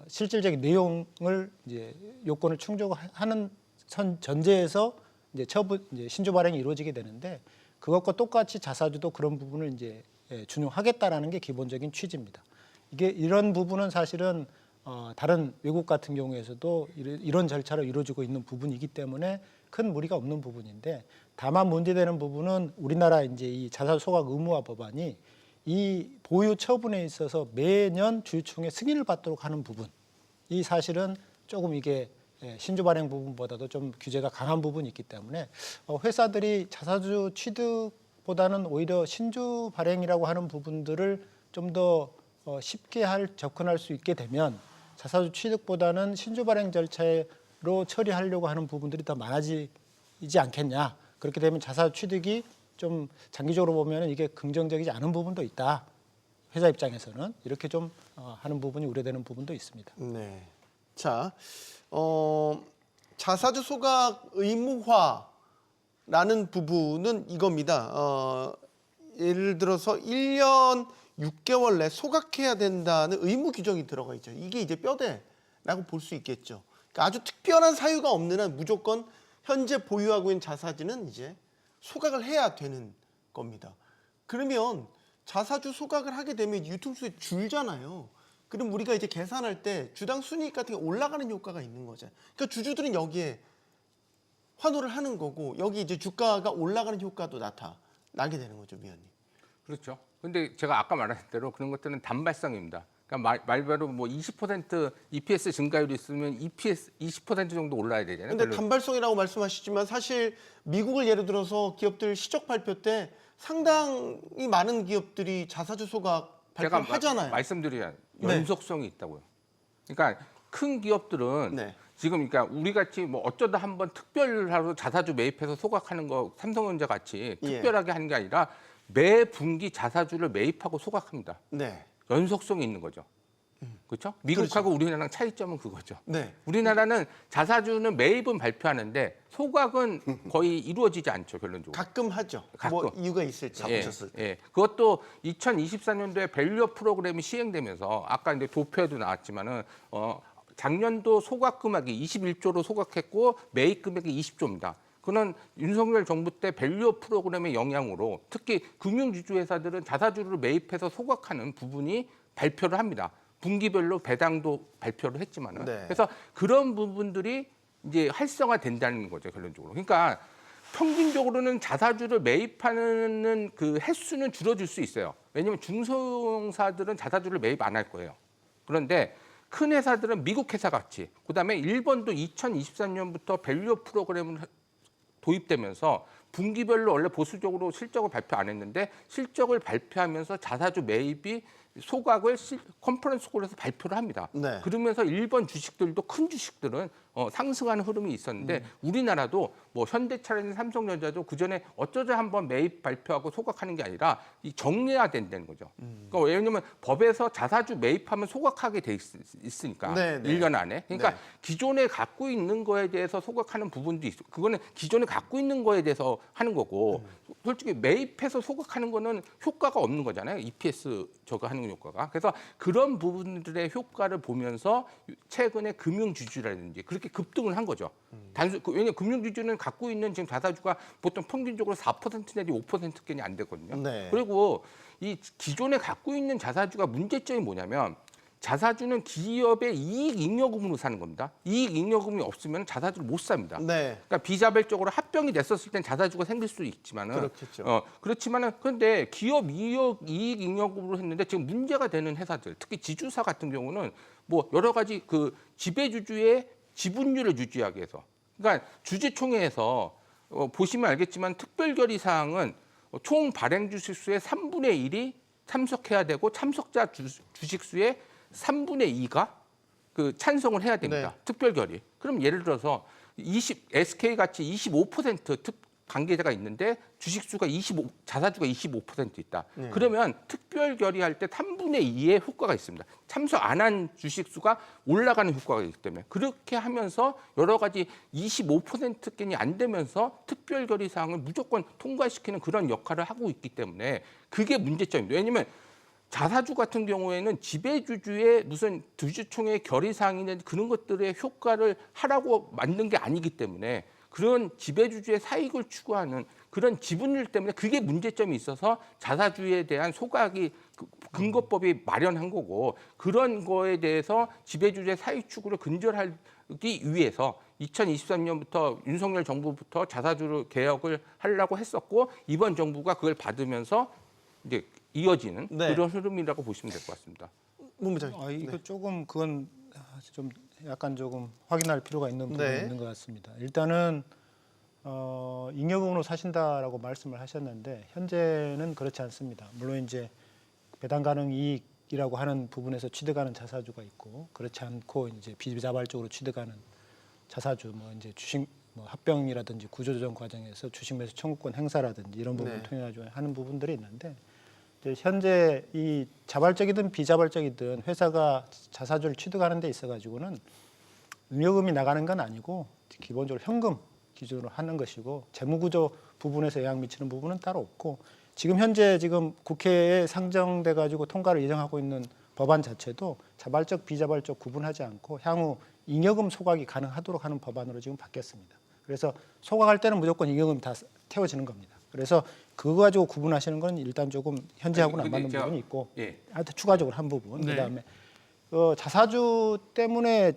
실질적인 내용을 이제 요건을 충족하는 전제에서 이제 신주 발행이 이루어지게 되는데 그것과 똑같이 자사주도 그런 부분을 이제 준용하겠다라는 게 기본적인 취지입니다. 이게 이런 부분은 사실은 다른 외국 같은 경우에서도 이런 절차로 이루어지고 있는 부분이기 때문에 큰 무리가 없는 부분인데 다만 문제되는 부분은 우리나라 이제 이 자사주 소각 의무화 법안이 이 보유 처분에 있어서 매년 주주총회 승인을 받도록 하는 부분, 이 사실은 조금 이게 신주 발행 부분보다도 좀 규제가 강한 부분이 있기 때문에 회사들이 자사주 취득보다는 오히려 신주 발행이라고 하는 부분들을 좀 더 쉽게 접근할 수 있게 되면 자사주 취득보다는 신주 발행 절차로 처리하려고 하는 부분들이 더 많아지지 않겠냐. 그렇게 되면 자사주 취득이 좀 장기적으로 보면 이게 긍정적이지 않은 부분도 있다. 회사 입장에서는 이렇게 좀 하는 부분이 우려되는 부분도 있습니다. 네. 자, 자사주 소각 의무화라는 부분은 이겁니다. 예를 들어서 1년 6개월 내 소각해야 된다는 의무 규정이 들어가 있죠. 이게 이제 뼈대라고 볼 수 있겠죠. 그러니까 아주 특별한 사유가 없는 한 무조건 현재 보유하고 있는 자사주는 이제 소각을 해야 되는 겁니다. 그러면 자사주 소각을 하게 되면 유통수에 줄잖아요. 그럼 우리가 이제 계산할 때 주당 순이익 같은 게 올라가는 효과가 있는 거죠. 그러니까 주주들은 여기에 환호를 하는 거고 여기 이제 주가가 올라가는 효과도 나게 되는 거죠, 위원님. 그렇죠. 근데 제가 아까 말한 대로 그런 것들은 단발성입니다. 그러니까 말대로 뭐 20% EPS 증가율이 있으면 EPS 20% 정도 올라야 되잖아요. 근데 단발성이라고 말씀하시지만 사실 미국을 예를 들어서 기업들 실적 발표 때 상당히 많은 기업들이 자사주 소각 발표를 하잖아요. 말씀드려야 연속성이 있다고요. 그러니까 큰 기업들은 네. 지금 그러니까 우리 같이 뭐 어쩌다 한번 특별하로 자사주 매입해서 소각하는 거 삼성전자 같이 특별하게 하는 게 아니라 매 분기 자사주를 매입하고 소각합니다. 네. 연속성이 있는 거죠. 그렇죠? 미국하고 우리나라랑 차이점은 그거죠. 네. 우리나라는 자사주는 매입은 발표하는데 소각은 거의 이루어지지 않죠, 결론적으로. 가끔 하죠. 가끔. 뭐 이유가 있을지. 잡으셨을 때. 예. 그것도 2024년도에 밸류업 프로그램이 시행되면서 아까 이제 도표에도 나왔지만은 작년도 소각 금액이 21조로 소각했고 매입 금액이 20조입니다. 그는 윤석열 정부 때 밸류업 프로그램의 영향으로 특히 금융주주 회사들은 자사주를 매입해서 소각하는 부분이 발표를 합니다. 분기별로 배당도 발표를 했지만은 네. 그래서 그런 부분들이 이제 활성화된다는 거죠, 결론적으로. 그러니까 평균적으로는 자사주를 매입하는 그 횟수는 줄어들 수 있어요. 왜냐하면 중소형사들은 자사주를 매입 안 할 거예요. 그런데 큰 회사들은 미국 회사 같이 그다음에 일본도 2023년부터 밸류업 프로그램을 도입되면서 분기별로 원래 보수적으로 실적을 발표 안 했는데 실적을 발표하면서 자사주 매입이 소각을 컨퍼런스 콜에서 발표를 합니다. 네. 그러면서 일본 주식들도 큰 주식들은 상승하는 흐름이 있었는데 우리나라도 뭐 현대차라든지 삼성전자도 그 전에 어쩌자 한번 매입 발표하고 소각하는 게 아니라 이 정례화된다는 거죠. 그러니까 왜냐하면 법에서 자사주 매입하면 소각하게 돼 있으니까 네, 네. 1년 안에. 그러니까 네. 기존에 갖고 있는 거에 대해서 소각하는 부분도 있어. 그거는 기존에 갖고 있는 거에 대해서 하는 거고 솔직히 매입해서 소각하는 거는 효과가 없는 거잖아요. EPS 저거 하는 효과가. 그래서 그런 부분들의 효과를 보면서 최근에 금융주주라든지 그렇게 급등을 한 거죠. 왜냐하면 금융주주는 갖고 있는 지금 자사주가 보통 평균적으로 4% 내지 5%께는 안 되거든요. 네. 그리고 이 기존에 갖고 있는 자사주가 문제점이 뭐냐면 자사주는 기업의 이익 잉여금으로 사는 겁니다. 이익 잉여금이 없으면 자사주를 못 삽니다. 네. 그러니까 비자발적으로 합병이 됐었을 땐 자사주가 생길 수 있지만은 그렇겠죠. 그렇지만은 그런데 기업 이익 잉여금으로 했는데 지금 문제가 되는 회사들, 특히 지주사 같은 경우는 뭐 여러 가지 그 지배주주의 지분율을 유지하기 위해서, 그러니까 주주총회에서 보시면 알겠지만 특별결의 사항은 총 발행 주식수의 3분의 1이 참석해야 되고 참석자 주식수의 3분의 2가 그 찬성을 해야 됩니다. 네. 특별 결의. 그럼 예를 들어서 SK 같이 25% 관계자가 있는데 주식수가 자사주가 25% 있다. 네. 그러면 특별 결의할 때 3분의 2의 효과가 있습니다. 참석 안 한 주식수가 올라가는 효과가 있기 때문에 그렇게 하면서 여러 가지 25%께는 안 되면서 특별 결의 사항을 무조건 통과시키는 그런 역할을 하고 있기 때문에 그게 문제점입니다. 왜냐하면 자사주 같은 경우에는 지배주주의 무슨 주주총회 결의사항이나 그런 것들의 효과를 하라고 만든 게 아니기 때문에 그런 지배주주의 사익을 추구하는 그런 지분율 때문에 그게 문제점이 있어서 자사주에 대한 소각이 근거법이 마련한 거고 그런 거에 대해서 지배주주의 사익 추구를 근절하기 위해서 2023년부터 윤석열 정부부터 자사주 개혁을 하려고 했었고 이번 정부가 그걸 받으면서 이제 이어지는 네. 그런 흐름이라고 보시면 될 것 같습니다. 문부장님. 이거 조금 그건 좀 약간 조금 확인할 필요가 있는 부분이 네. 있는 것 같습니다. 일단은 잉여금으로 사신다라고 말씀을 하셨는데 현재는 그렇지 않습니다. 물론 이제 배당 가능 이익이라고 하는 부분에서 취득하는 자사주가 있고 그렇지 않고 이제 비자발적으로 취득하는 자사주 뭐 이제 주식 뭐 합병이라든지 구조조정 과정에서 주식 매수 청구권 행사라든지 이런 부분을 네. 통해 가지고 하는 부분들이 있는데 이제 현재 이 자발적이든 비자발적이든 회사가 자사주를 취득하는 데 있어 가지고는 잉여금이 나가는 건 아니고 기본적으로 현금 기준으로 하는 것이고 재무구조 부분에서 영향 미치는 부분은 따로 없고 지금 현재 국회에 상정돼 가지고 통과를 예정하고 있는 법안 자체도 자발적 비자발적 구분하지 않고 향후 잉여금 소각이 가능하도록 하는 법안으로 지금 바뀌었습니다. 그래서 소각할 때는 무조건 잉여금이 다 태워지는 겁니다. 그래서 그거 가지고 구분하시는 건 일단 조금 현재하고는 안 근데 맞는 부분이 있고 예. 하여튼 추가적으로 한 부분 네. 그다음에 자사주 때문에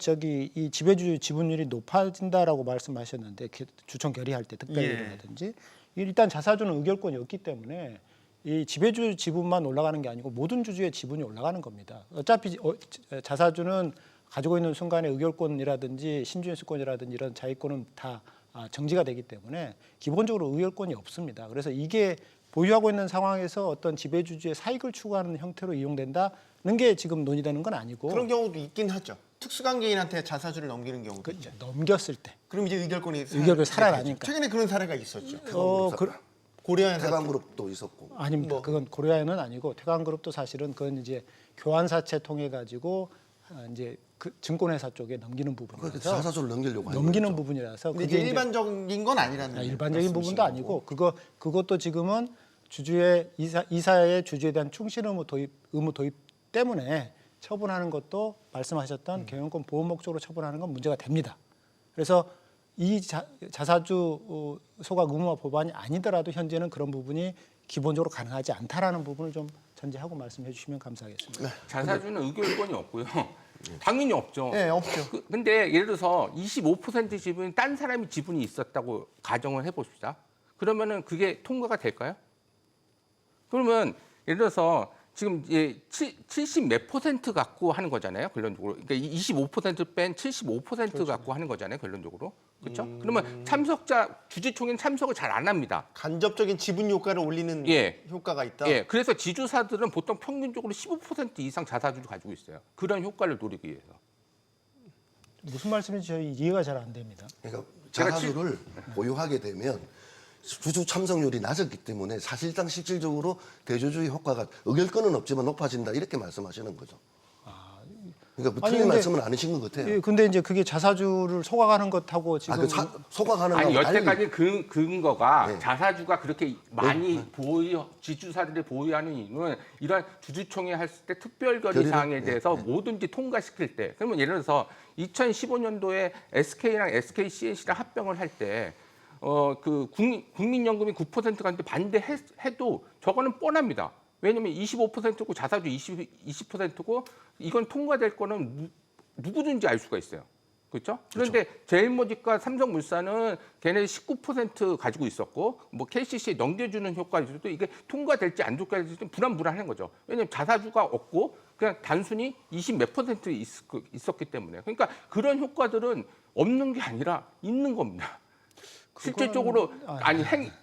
이 지배주 지분율이 높아진다라고 말씀하셨는데 주총 결의할 때 특별이라든지 일단 자사주는 의결권이 없기 때문에 이 지배주 지분만 올라가는 게 아니고 모든 주주의 지분이 올라가는 겁니다. 어차피 자사주는 가지고 있는 순간에 의결권이라든지 신주인수권이라든지 이런 자의권은 다 정지가 되기 때문에 기본적으로 의결권이 없습니다. 그래서 이게 보유하고 있는 상황에서 어떤 지배주주의 사익을 추구하는 형태로 이용된다는 게 지금 논의되는 건 아니고 그런 경우도 있긴 하죠. 특수관계인한테 자사주를 넘기는 경우도 있죠. 넘겼을 때 그럼 이제 의결권이 살아나니까. 최근에 그런 사례가 있었죠. 태광그룹 고려한 태광그룹도 있었고 아닙니다. 그건 고려아연은 아니고 태광그룹도 사실은 그건 이제 교환사채 통해 가지고 이제 그 증권회사 쪽에 넘기는 그렇게 부분이라서 자사주를 넘기려고 하는 넘기는 거죠. 부분이라서 근데 그게 이제 이제 일반적인 건 아니라는 일반적인 말씀이신 부분도 거고. 아니고 그것도 지금은 주주의 이사의 주주에 대한 충실 의무 도입 때문에 처분하는 것도 말씀하셨던 경영권 보호 목적으로 처분하는 건 문제가 됩니다. 그래서 이 자사주 소각 의무화 법안이 아니더라도 현재는 그런 부분이 기본적으로 가능하지 않다라는 부분을 좀 전제하고 말씀해 주시면 감사하겠습니다. 자사주는 의결권이 없고요. 당연히 없죠. 네, 없죠. 근데 예를 들어서 25% 지분이 딴 사람이 지분이 있었다고 가정을 해봅시다. 그러면은 그게 통과가 될까요? 그러면 예를 들어서 지금 이제 70 몇 % 갖고 하는 거잖아요, 결론적으로. 그러니까 25% 뺀 75% 갖고 하는 거잖아요, 결론적으로. 그렇죠? 그러면 주주총회는 참석을 잘 안 합니다. 간접적인 지분 효과를 올리는 효과가 있다. 예, 그래서 지주사들은 보통 평균적으로 15% 이상 자사주를 가지고 있어요. 그런 효과를 노리기 위해서. 무슨 말씀인지 저희 이해가 잘 안 됩니다. 그러니까 자사주를 보유하게 되면 주주 참석률이 낮았기 때문에 사실상 실질적으로 대주주의 효과가 의결권은 없지만 높아진다 이렇게 말씀하시는 거죠. 그러니까 뭐 아니, 틀린 근데- 말씀은 아니신 것 같아요. 예, 근데 이제 그게 자사주를 소각하는 것하고 지금 소각하는 아니 거하고 달리 여태까지 근거가 네. 자사주가 그렇게 많이 지주사들이 보유하는 이유는 이런 주주총회 했을 때 특별결의 결의를- 사항에 네, 대해서 뭐든지 통과시킬 때, 그러면 예를 들어서 2015년도에 SK랑 SKCNC랑 합병을 할 때 그 국민연금이 9%가 있는데 반대해도 저거는 뻔합니다. 왜냐하면 25%고 자사주 20%고 이건 통과될 거는 누구든지 알 수가 있어요. 그렇죠? 그런데 제일모직과 삼성물산은 걔네 19% 가지고 있었고 뭐 KCC에 넘겨주는 효과가 있어도 이게 통과될지 안 통과될지 불안한 거죠. 왜냐하면 자사주가 없고 그냥 단순히 20 몇 % 있었기 때문에. 그러니까 그런 효과들은 없는 게 아니라 있는 겁니다. 실질적으로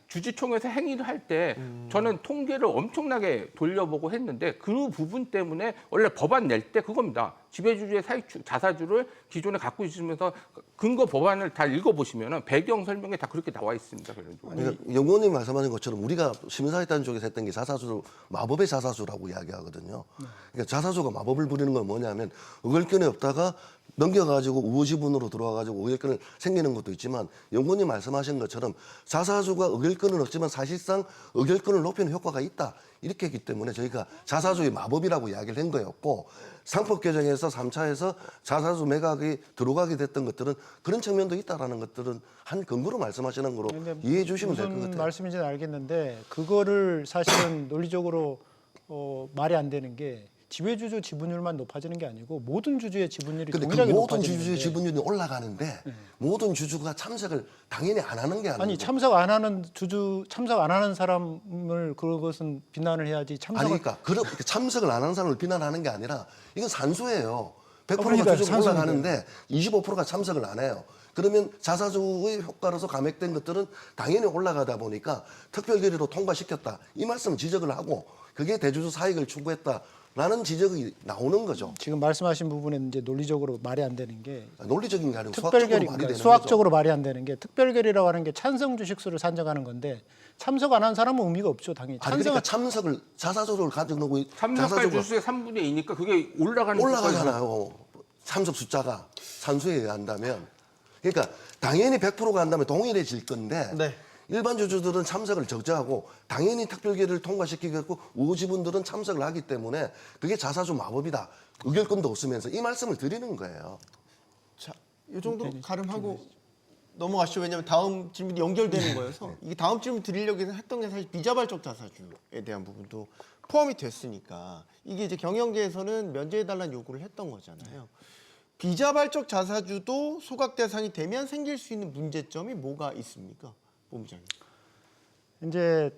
주주총회에서 행위를 할 때 저는 통계를 엄청나게 돌려보고 했는데 그 부분 때문에 원래 법안 낼 때 그겁니다. 지배주주의 사익 자사주를 기존에 갖고 있으면서 근거 법안을 다 읽어보시면 배경 설명에 다 그렇게 나와 있습니다. 그러니까 연구원님 말씀하신 것처럼 우리가 시민사회단 쪽에서 했던 게 자사주 마법의 자사주라고 이야기하거든요. 그러니까 자사주가 마법을 부리는 건 뭐냐면 의결권이 없다가 넘겨가지고 우호지분으로 들어와가지고 의결권을 생기는 것도 있지만 연구원님 말씀하신 것처럼 자사주가 의결권은 없지만 사실상 의결권을 높이는 효과가 있다. 이렇게 했기 때문에 저희가 자사주의 마법이라고 이야기를 한 거였고 상법 개정에서 3차에서 자사주 매각이 들어가게 됐던 것들은 그런 측면도 있다라는 것들은 한 근거로 말씀하시는 거로 이해해 주시면 될 것 무슨 같아요. 말씀인지는 알겠는데 그거를 사실은 논리적으로 말이 안 되는 게 지배주주 지분율만 높아지는 게 아니고 모든 주주의 지분율이 근데 그 동일하게 모든 높아지는 주주의 건데 지분율이 올라가는데 모든 주주가 참석을 당연히 안 하는 게 아니고 아니 참석 안 하는 사람을 그것은 비난을 해야지 참석을 그러니까 그렇게 참석을 안 하는 사람을 비난하는 게 아니라 이건 산수예요. 100%가 그러니까요, 주주가 산수니까요. 올라가는데 25%가 참석을 안 해요. 그러면 자사주의 효과로서 감액된 것들은 당연히 올라가다 보니까 특별결의로 통과시켰다. 이 말씀 지적을 하고 그게 대주주 사익을 추구했다라는 지적이 나오는 거죠. 지금 말씀하신 부분에 이제 논리적으로 말이 안 되는 게 논리적인 게 아니고 특별결의 수학적으로 말이 그러니까 되는 수학적으로 말이 안 되는 게 특별결의라고 하는 게 찬성 주식수를 산정하는 건데 참석 안 한 사람은 의미가 없죠 당연히. 거죠. 아니, 그러니까 참석을 자사주를 가지고 놓고 참석할 자사주가 주수의 3분의 2니까 그게 올라가는 올라가잖아요. 참석 숫자가 산수에 의한다면. 그러니까 당연히 100%가 한다면 동일해질 건데 네. 일반 주주들은 참석을 저지하고 당연히 특별결의를 통과시키겠고 우호지분들은 참석을 하기 때문에 그게 자사주 마법이다. 의결권도 없으면서 이 말씀을 드리는 거예요. 자, 이 정도 가름하고 넘어가시죠. 왜냐하면 다음 질문이 연결되는 거여서 이게 다음 질문 드리려고 했던 게 사실 비자발적 자사주에 대한 부분도 포함이 됐으니까 이게 이제 경영계에서는 면제해달라는 요구를 했던 거잖아요. 비자발적 자사주도 소각 대상이 되면 생길 수 있는 문제점이 뭐가 있습니까, 본부장님? 이제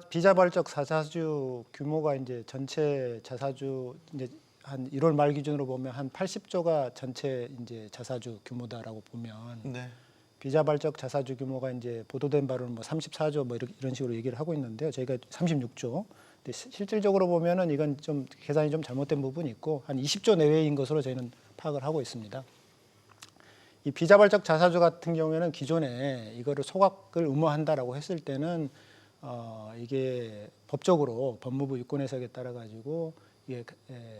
비자발적 자사주 규모가 이제 전체 자사주 이제 한 1월 말 기준으로 보면 한 80조가 전체 이제 자사주 규모다라고 보면 네. 비자발적 자사주 규모가 이제 보도된 바로는 뭐 34조 뭐 이런 식으로 얘기를 하고 있는데요. 저희가 36조. 근데 실질적으로 보면은 이건 좀 계산이 좀 잘못된 부분이 있고 한 20조 내외인 것으로 저희는 파악을 하고 있습니다. 이 비자발적 자사주 같은 경우에는 기존에 이거를 소각을 의무화한다라고 했을 때는 이게 법적으로 법무부 유권 해석에 따라 가지고 이게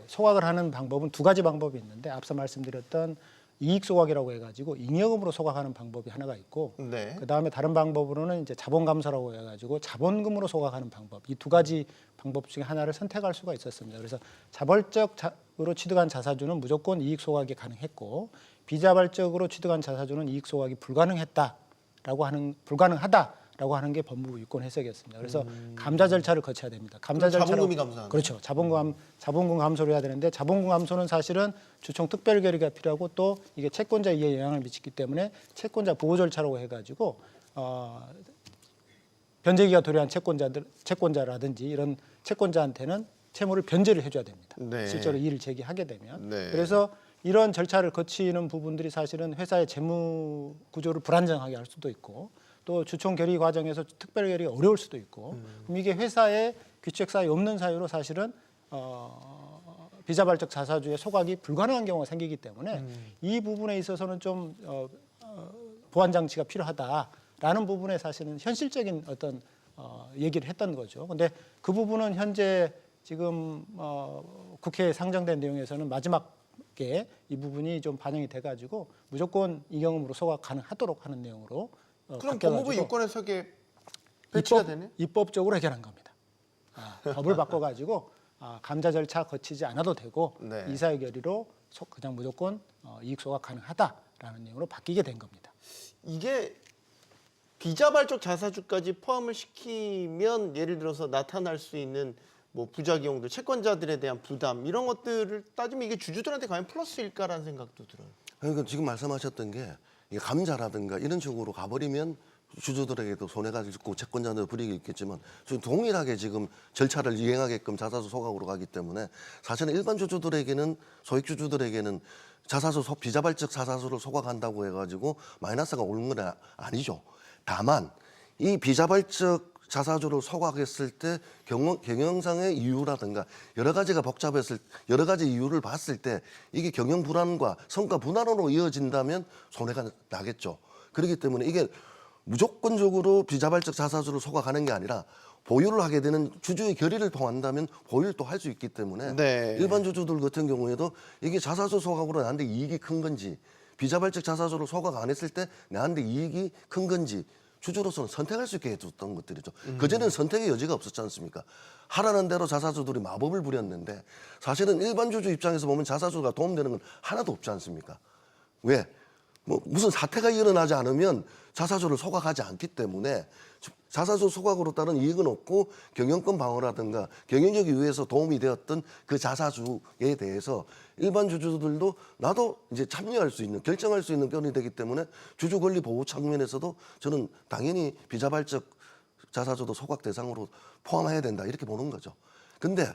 소각을 하는 방법은 두 가지 방법이 있는데 앞서 말씀드렸던 이익 소각이라고 해가지고 잉여금으로 소각하는 방법이 하나가 있고 네. 그 다음에 다른 방법으로는 이제 자본감사라고 해가지고 자본금으로 소각하는 방법 이 두 가지 방법 중에 하나를 선택할 수가 있었습니다. 그래서 자발적으로 취득한 자사주는 무조건 이익 소각이 가능했고 비자발적으로 취득한 자사주는 이익 소각이 불가능하다라고 하는 게 법무부 유권 해석이었습니다. 그래서 감자 절차를 거쳐야 됩니다. 감자 그럼 절차로 자본금이 감사하는 그렇죠. 자본금 감소를 해야 되는데 자본금 감소는 사실은 주총 특별 결의가 필요하고 또 이게 채권자 이해에 영향을 미치기 때문에 채권자 보호 절차라고 해가지고 변제기가 도래한 채권자라든지 이런 채권자한테는 채무를 변제를 해줘야 됩니다. 네. 실제로 이의를 제기하게 되면. 네. 그래서 이런 절차를 거치는 부분들이 사실은 회사의 재무 구조를 불안정하게 할 수도 있고 또 주총 결의 과정에서 특별 결의가 어려울 수도 있고 그럼 이게 회사의 귀책 사유 없는 사유로 사실은 비자발적 자사주의 소각이 불가능한 경우가 생기기 때문에 이 부분에 있어서는 좀 보완 장치가 필요하다라는 부분에 사실은 현실적인 어떤 얘기를 했던 거죠. 근데 그 부분은 현재 지금 국회에 상정된 내용에서는 마지막에 이 부분이 좀 반영이 돼가지고 무조건 이경음으로 소가 가능하도록 하는 내용으로 그럼 바뀌어가지고 법무부 인권해석에 배치가 되네? 입법적으로 해결한 겁니다. 법을 바꿔가지고 감자 절차 거치지 않아도 되고 네. 이사의 결의로 그냥 무조건 이익 소가 가능하다라는 내용으로 바뀌게 된 겁니다. 이게 비자발적 자사주까지 포함을 시키면 예를 들어서 나타날 수 있는 뭐 부작용들, 채권자들에 대한 부담 이런 것들을 따지면 이게 주주들한테 과연 플러스일까라는 생각도 들어요. 그러니까 지금 말씀하셨던 게 이게 감자라든가 이런 식으로 가버리면 주주들에게도 손해가 있고 채권자들 불이익이 있겠지만 지금 동일하게 지금 절차를 이행하게끔 자사주 소각으로 가기 때문에 사실은 일반 주주들에게는 소액 주주들에게는 자사주 비자발적 자사주를 소각한다고 해가지고 마이너스가 오는 건 아니죠. 다만 이 비자발적 자사주를 소각했을 때 경영상의 이유라든가 여러 가지가 복잡했을 여러 가지 이유를 봤을 때 이게 경영 불안과 성과 분할으로 이어진다면 손해가 나겠죠. 그렇기 때문에 이게 무조건적으로 비자발적 자사주를 소각하는 게 아니라 보유를 하게 되는 주주의 결의를 통한다면 보유를 또 할 수 있기 때문에 네. 일반 주주들 같은 경우에도 이게 자사주 소각으로 나한테 이익이 큰 건지 비자발적 자사주를 소각 안 했을 때 나한테 이익이 큰 건지 주주로서는 선택할 수 있게 해줬던 것들이죠. 그전에는 선택의 여지가 없었지 않습니까? 하라는 대로 자사주들이 마법을 부렸는데 사실은 일반 주주 입장에서 보면 자사주가 도움되는 건 하나도 없지 않습니까? 왜? 뭐 무슨 사태가 일어나지 않으면 자사주를 소각하지 않기 때문에 자사주 소각으로 따른 이익은 없고 경영권 방어라든가 경영적 이유에서 도움이 되었던 그 자사주에 대해서 일반 주주들도 나도 이제 참여할 수 있는 결정할 수 있는 권이 되기 때문에 주주 권리 보호 측면에서도 저는 당연히 비자발적 자사주도 소각 대상으로 포함해야 된다 이렇게 보는 거죠. 근데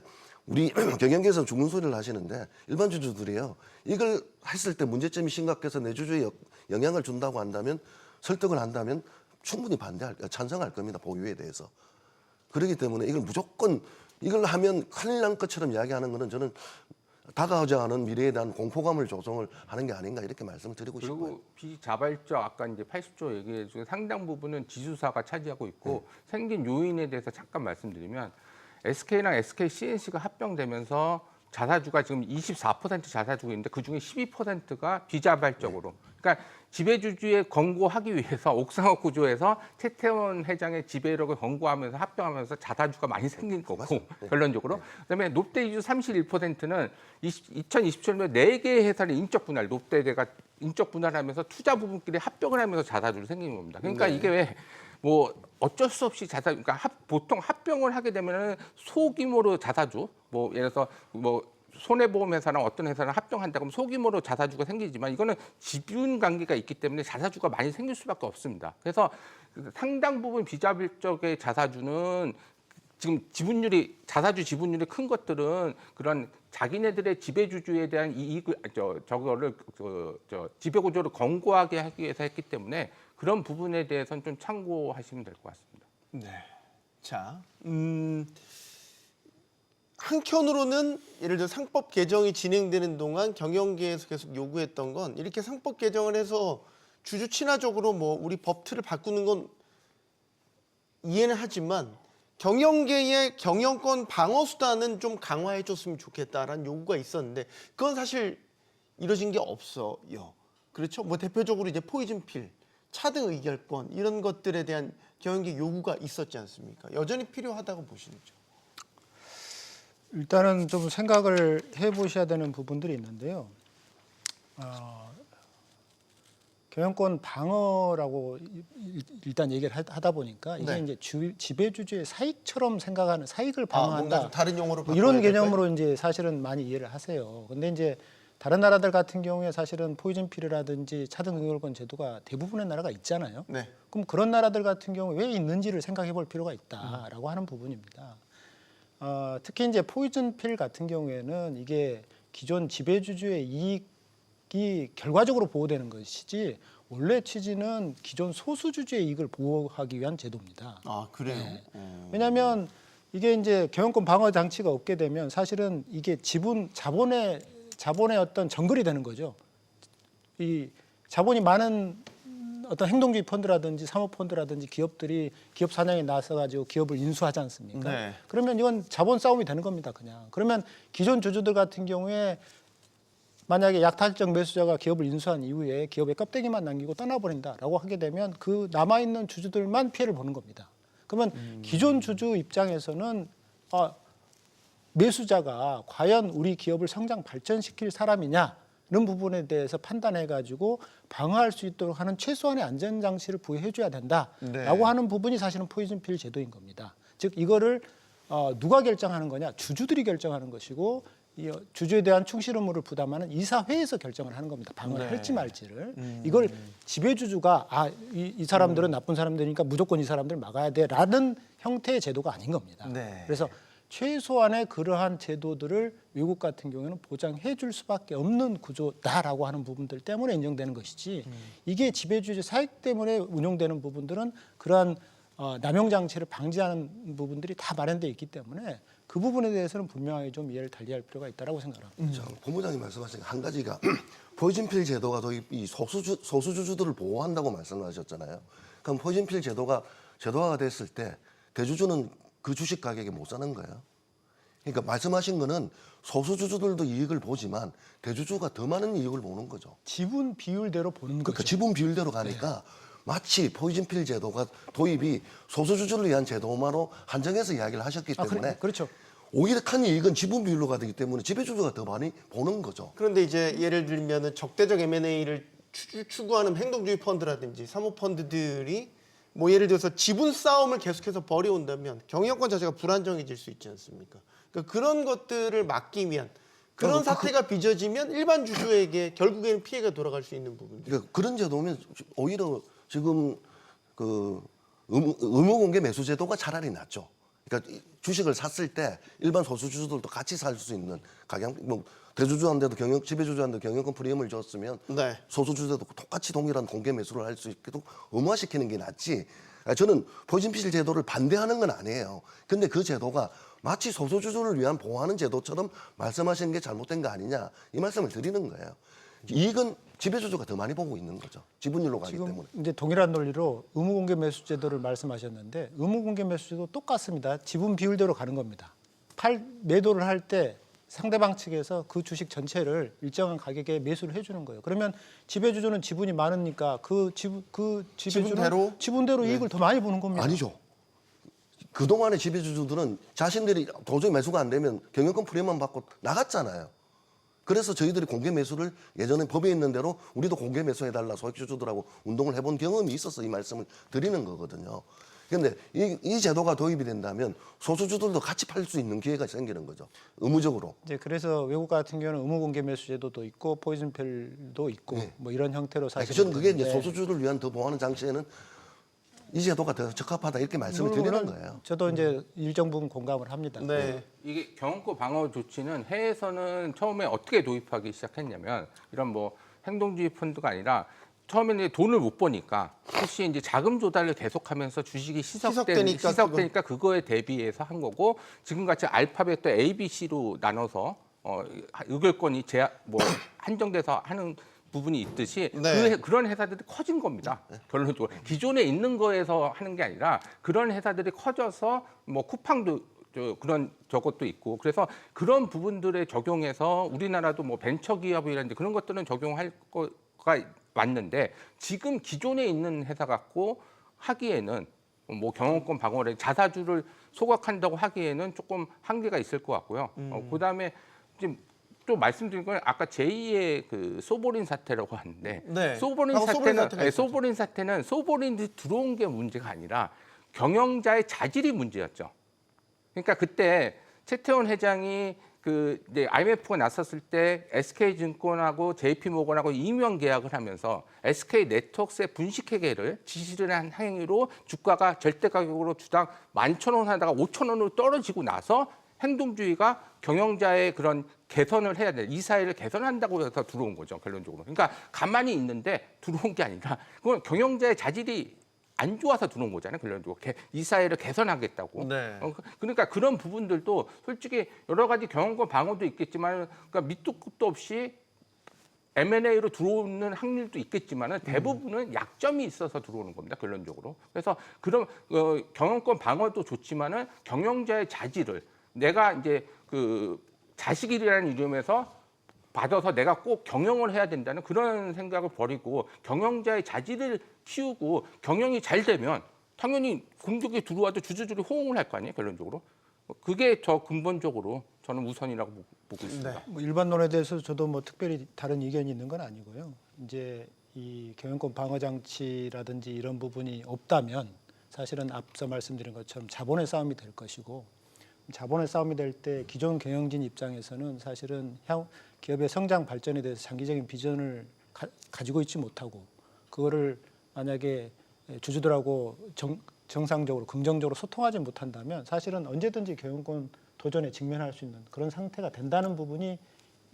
우리 경영계에서 죽는 소리를 하시는데 일반 주주들이요. 이걸 했을 때 문제점이 심각해서 내주주에 영향을 준다고 한다면 설득을 한다면 충분히 찬성할 겁니다. 보유에 대해서. 그렇기 때문에 이걸 무조건 이걸 하면 큰일 난 것처럼 이야기하는 거는 저는 다가오지 않은 미래에 대한 공포감을 조성을 하는 게 아닌가 이렇게 말씀을 드리고 싶어요. 그리고 비자발적 아까 이제 80조 얘기해 중에 상당 부분은 지주사가 차지하고 있고 생긴 요인에 대해서 잠깐 말씀드리면 SK랑 SK CNC가 합병되면서 자사주가 지금 24% 자사주가 있는데 그중에 12%가 비자발적으로. 그러니까 지배주주에 권고하기 위해서 옥상업 구조에서 최태원 회장의 지배력을 권고하면서 합병하면서 자사주가 많이 생긴 거고 결론적으로. 그다음에 롯데이주 31%는 2027년에 4개의 회사를 인적 분할, 롯데가 인적 분할하면서 투자 부분끼리 합병을 하면서 자사주로 생긴 겁니다. 그러니까 이게 왜 뭐 어쩔 수 없이 그러니까 보통 합병을 하게 되면은 소규모로 자사주, 뭐 예를 들어서 뭐 손해보험회사랑 어떤 회사랑 합병한다 그러면 소규모로 자사주가 생기지만 이거는 지분 관계가 있기 때문에 자사주가 많이 생길 수밖에 없습니다. 그래서 상당 부분 비자발적의 자사주는 지금 지분율이 자사주 지분율이 큰 것들은 그런 자기네들의 지배주주에 대한 이익을 저거를 지배구조를 권고하게 하기 위해서 했기 때문에 그런 부분에 대해서는 좀 참고하시면 될 것 같습니다. 네. 자, 한켠으로는 예를 들어 상법 개정이 진행되는 동안 경영계에서 계속 요구했던 건 이렇게 상법 개정을 해서 주주 친화적으로 뭐 우리 법 틀을 바꾸는 건 이해는 하지만 경영계의 경영권 방어 수단은 좀 강화해 줬으면 좋겠다라는 요구가 있었는데 그건 사실 이루어진 게 없어요. 그렇죠? 뭐 대표적으로 이제 포이즌필, 차등 의결권 이런 것들에 대한 경영계 요구가 있었지 않습니까? 여전히 필요하다고 보시는죠? 일단은 좀 생각을 해보셔야 되는 부분들이 있는데요. 경영권 방어라고 일단 얘기를 하다 보니까 이게 네. 이제 지배주주의 사익처럼 생각하는 사익을 뭔가 방어한다. 좀 다른 용어로 뭐 이런 바꿔야 될까요? 개념으로 이제 사실은 많이 이해를 하세요. 근데 이제 다른 나라들 같은 경우에 사실은 포이즌필이라든지 차등 의결권 제도가 대부분의 나라가 있잖아요. 네. 그럼 그런 나라들 같은 경우에 왜 있는지를 생각해 볼 필요가 있다라고 하는 부분입니다. 특히 이제 포이즌필 같은 경우에는 이게 기존 지배주주의 이익이 결과적으로 보호되는 것이지 원래 취지는 기존 소수주주의 이익을 보호하기 위한 제도입니다. 아 그래요? 네. 왜냐하면 이게 이제 경영권 방어 장치가 없게 되면 사실은 이게 자본의 어떤 정글이 되는 거죠. 이 자본이 많은 어떤 행동주의 펀드라든지 사모펀드라든지 기업들이 기업 사냥에 나서가지고 기업을 인수하지 않습니까? 네. 그러면 이건 자본 싸움이 되는 겁니다, 그냥. 그러면 기존 주주들 같은 경우에 만약에 약탈적 매수자가 기업을 인수한 이후에 기업의 껍데기만 남기고 떠나버린다라고 하게 되면 그 남아있는 주주들만 피해를 보는 겁니다. 그러면 기존 주주 입장에서는 매수자가 과연 우리 기업을 성장 발전시킬 사람이냐는 부분에 대해서 판단해가지고 방어할 수 있도록 하는 최소한의 안전장치를 부여해줘야 된다라고 네. 하는 부분이 사실은 포이즌필 제도인 겁니다. 즉 이거를 누가 결정하는 거냐? 주주들이 결정하는 것이고 이 주주에 대한 충실 의무를 부담하는 이사회에서 결정을 하는 겁니다. 방어를 할지 말지를. 이걸 지배주주가 이 사람들은 나쁜 사람들이니까 무조건 이 사람들 막아야 돼라는 형태의 제도가 아닌 겁니다. 네. 그래서 최소한의 그러한 제도들을 외국 같은 경우에는 보장해 줄 수밖에 없는 구조다라고 하는 부분들 때문에 인정되는 것이지 이게 지배주의 사익 때문에 운용되는 부분들은 그러한 남용 장치를 방지하는 부분들이 다 마련되어 있기 때문에 그 부분에 대해서는 분명하게 좀 이해를 달리할 필요가 있다고 생각합니다. 자, 본부장님 말씀하신 한 가지가 포이즌필 제도가 이 소수주주들을 보호한다고 말씀하셨잖아요. 그럼 포이즌필 제도화가 됐을 때 대주주는 그 주식 가격에 못 사는 거예요. 그러니까 말씀하신 거는 소수주주들도 이익을 보지만 대주주가 더 많은 이익을 보는 거죠. 지분 비율대로 보는 그러니까 거죠. 지분 비율대로 가니까 마치 포이즌필 제도가 도입이 소수주주를 위한 제도만으로 한정해서 이야기를 하셨기 때문에 그렇죠. 오히려 큰 이익은 지분 비율로 가기 때문에 지배주주가 더 많이 보는 거죠. 그런데 이제 예를 들면은 적대적 M&A를 추구하는 행동주의 펀드라든지 사모펀드들이 뭐 예를 들어서 지분 싸움을 계속해서 벌여온다면 경영권 자체가 불안정해질 수 있지 않습니까? 그러니까 그런 것들을 막기 위한 그런 사태가 빚어지면 일반 주주에게 결국에는 피해가 돌아갈 수 있는 부분. 그러니까 그런 제도면 오히려 지금 그 의무 공개 매수 제도가 차라리 낫죠. 그러니까 주식을 샀을 때 일반 소수주주들도 같이 살 수 있는 가격, 뭐 대주주한테도 지배주주한테 경영권 프리미엄을 줬으면 네. 소수주주도 똑같이 동일한 공개 매수를 할 수 있게도 의무화시키는 게 낫지. 저는 포이즌필 제도를 반대하는 건 아니에요. 근데 그 제도가 마치 소수주주를 위한 보호하는 제도처럼 말씀하시는 게 잘못된 거 아니냐 이 말씀을 드리는 거예요. 이익은 지배주주가 더 많이 보고 있는 거죠. 지분율로 가기 지금 때문에. 이제 동일한 논리로 의무공개 매수제도를 말씀하셨는데 의무공개 매수제도 똑같습니다. 지분 비율대로 가는 겁니다. 매도를 할 때 상대방 측에서 그 주식 전체를 일정한 가격에 매수를 해주는 거예요. 그러면 지배주주는 지분이 많으니까 그 지배주는 지분대로 이익을 더 많이 보는 겁니다. 아니죠. 그동안의 지배주주들은 자신들이 도저히 매수가 안 되면 경영권 프리미엄 받고 나갔잖아요. 그래서 저희들이 공개 매수를 예전에 법에 있는 대로 우리도 공개 매수해달라 소액주주들하고 운동을 해본 경험이 있어서 이 말씀을 드리는 거거든요. 그런데 이 제도가 도입이 된다면 소수주들도 같이 팔 수 있는 기회가 생기는 거죠. 의무적으로. 이제 그래서 외국 같은 경우는 의무공개 매수제도도 있고 포이즌필도 있고 뭐 이런 형태로 사실 저는 그게 이제 소수주를 위한 더 보호하는 장치에는 이 제도가 더 적합하다 이렇게 말씀을 드리는 거예요. 저도 이제 일정 부분 공감을 합니다. 네. 이게 경영권 방어 조치는 해외에서는 처음에 어떻게 도입하기 시작했냐면 이런 뭐 행동주의 펀드가 아니라 처음에는 돈을 못 버니까 혹시 이제 자금 조달을 계속하면서 주식이 희석되니까 그거에 대비해서 한 거고 지금 같이 알파벳도 A, B, C로 나눠서 의결권이 한정돼서 하는 부분이 있듯이 네. 그런 회사들이 커진 겁니다. 결론적으로 기존에 있는 거에서 하는 게 아니라 그런 회사들이 커져서 뭐 쿠팡도 그런 저것도 있고 그래서 그런 부분들에 적용해서 우리나라도 뭐 벤처 기업이라든지 그런 것들은 적용할 거가 맞는데 지금 기존에 있는 회사 갖고 하기에는 뭐 경영권 방어를 자사주를 소각한다고 하기에는 조금 한계가 있을 것 같고요. 그다음에 지금 또 말씀드린 건 아까 제2의 그 소보린 사태라고 하는데 네. 소보린 사태는 소보린이 들어온 게 문제가 아니라 경영자의 자질이 문제였죠. 그러니까 그때 최태원 회장이 이제 IMF가 났었을 때 SK증권하고 JP모건하고 임용 계약을 하면서 SK네트워크스의 분식회계를 지시를 한 행위로 주가가 절대 가격으로 주당 11,000원 하다가 5,000원으로 떨어지고 나서 행동주의가 경영자의 그런 개선을 해야 돼. 이 사회를 개선한다고 해서 들어온 거죠, 결론적으로. 그러니까 가만히 있는데 들어온 게 아니라 그건 경영자의 자질이 안 좋아서 들어온 거잖아요, 결론적으로. 이 사회를 개선하겠다고. 네. 그러니까 그런 부분들도 솔직히 여러 가지 경영권 방어도 있겠지만 그러니까 밑도 끝도 없이 M&A로 들어오는 확률도 있겠지만은 대부분은 약점이 있어서 들어오는 겁니다. 결론적으로. 그래서 그런 경영권 방어도 좋지만은 경영자의 자질을 내가 이제 그 자식이라는 이름에서 받아서 내가 꼭 경영을 해야 된다는 그런 생각을 버리고 경영자의 자질을 키우고 경영이 잘 되면 당연히 공격이 들어와도 주주들이 호응을 할 거 아니에요. 결론적으로. 그게 더 근본적으로 저는 우선이라고 보고 있습니다. 네. 뭐 일반론에 대해서 저도 뭐 특별히 다른 의견이 있는 건 아니고요. 이제 이 경영권 방어 장치라든지 이런 부분이 없다면 사실은 앞서 말씀드린 것처럼 자본의 싸움이 될 것이고 자본의 싸움이 될 때 기존 경영진 입장에서는 사실은 향후 기업의 성장 발전에 대해서 장기적인 비전을 가지고 있지 못하고 그거를 만약에 주주들하고 정상적으로 긍정적으로 소통하지 못한다면 사실은 언제든지 경영권 도전에 직면할 수 있는 그런 상태가 된다는 부분에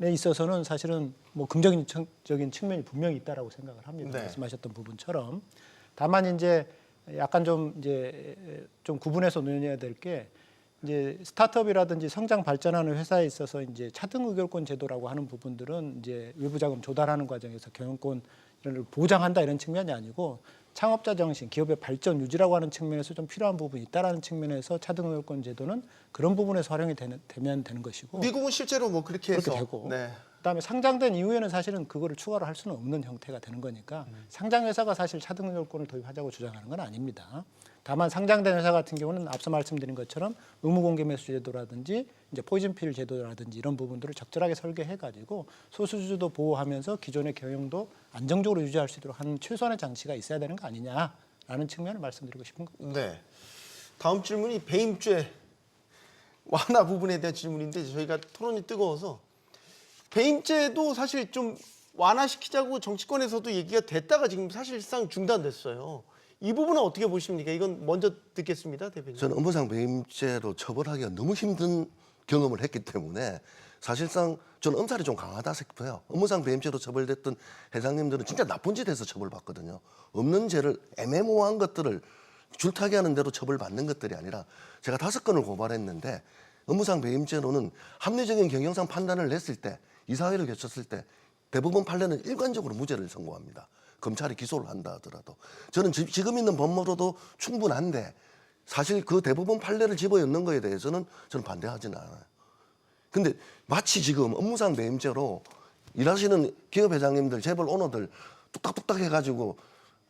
있어서는 사실은 뭐 긍정적인 측면이 분명히 있다라고 생각을 합니다. 네. 말씀하셨던 부분처럼 다만 이제 약간 좀 구분해서 논의해야 될 게 이제 스타트업이라든지 성장 발전하는 회사에 있어서 이제 차등 의결권 제도라고 하는 부분들은 이제 외부 자금 조달하는 과정에서 경영권을 보장한다 이런 측면이 아니고 창업자 정신, 기업의 발전 유지라고 하는 측면에서 좀 필요한 부분이 있다라는 측면에서 차등 의결권 제도는 그런 부분에서 활용이 되면 되는 것이고 미국은 실제로 뭐 그렇게 해서 그렇게 되고 네. 그다음에 상장된 이후에는 사실은 그거를 추가로 할 수는 없는 형태가 되는 거니까 상장 회사가 사실 차등 의결권을 도입하자고 주장하는 건 아닙니다. 다만 상장된 회사 같은 경우는 앞서 말씀드린 것처럼 의무 공개 매수 제도라든지 이제 포지션 필 제도라든지 이런 부분들을 적절하게 설계해 가지고 소수주도 보호하면서 기존의 경영도 안정적으로 유지할 수 있도록 하는 최소한의 장치가 있어야 되는 거 아니냐라는 측면을 말씀드리고 싶은 겁니다. 네. 다음 질문이 배임죄 완화 부분에 대한 질문인데 저희가 토론이 뜨거워서 배임죄도 사실 좀 완화시키자고 정치권에서도 얘기가 됐다가 지금 사실상 중단됐어요. 이 부분은 어떻게 보십니까? 이건 먼저 듣겠습니다, 대표님. 저는 업무상 배임죄로 처벌하기가 너무 힘든 경험을 했기 때문에 사실상 저는 엄살이 좀 강하다 싶어요. 업무상 배임죄로 처벌됐던 회장님들은 진짜 나쁜 짓에서 처벌받거든요. 없는 죄를 애매모호한 것들을 줄타기 하는 대로 처벌받는 것들이 아니라 제가 5건을 고발했는데 업무상 배임죄로는 합리적인 경영상 판단을 냈을 때 이사회를 거쳤을 때 대부분 판례는 일관적으로 무죄를 선고합니다. 검찰이 기소를 한다 하더라도 저는 지금 있는 법무로도 충분한데 사실 그 대부분 판례를 집어넣는 거에 대해서는 저는 반대하지는 않아요. 근데 마치 지금 업무상 배임죄로 일하시는 기업 회장님들, 재벌 오너들 뚝딱뚝딱 해가지고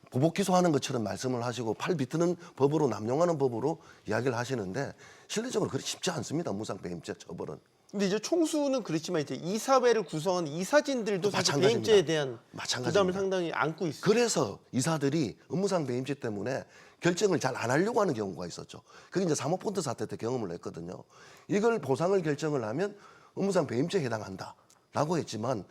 보복 기소하는 것처럼 말씀을 하시고 팔 비트는 법으로 남용하는 법으로 이야기를 하시는데 실질적으로 그렇게 쉽지 않습니다. 업무상 배임죄 처벌은. 근데 이제 총수는 그렇지만 이제 이사회를 구성한 이사진들도 사실 마찬가지입니다. 배임죄에 대한 마찬가지입니다. 부담을 상당히 안고 있어요. 그래서 이사들이 업무상 배임죄 때문에 결정을 잘 안 하려고 하는 경우가 있었죠. 그게 이제 사모펀드 사태 때 경험을 했거든요. 이걸 보상을 결정을 하면 업무상 배임죄에 해당한다라고 했지만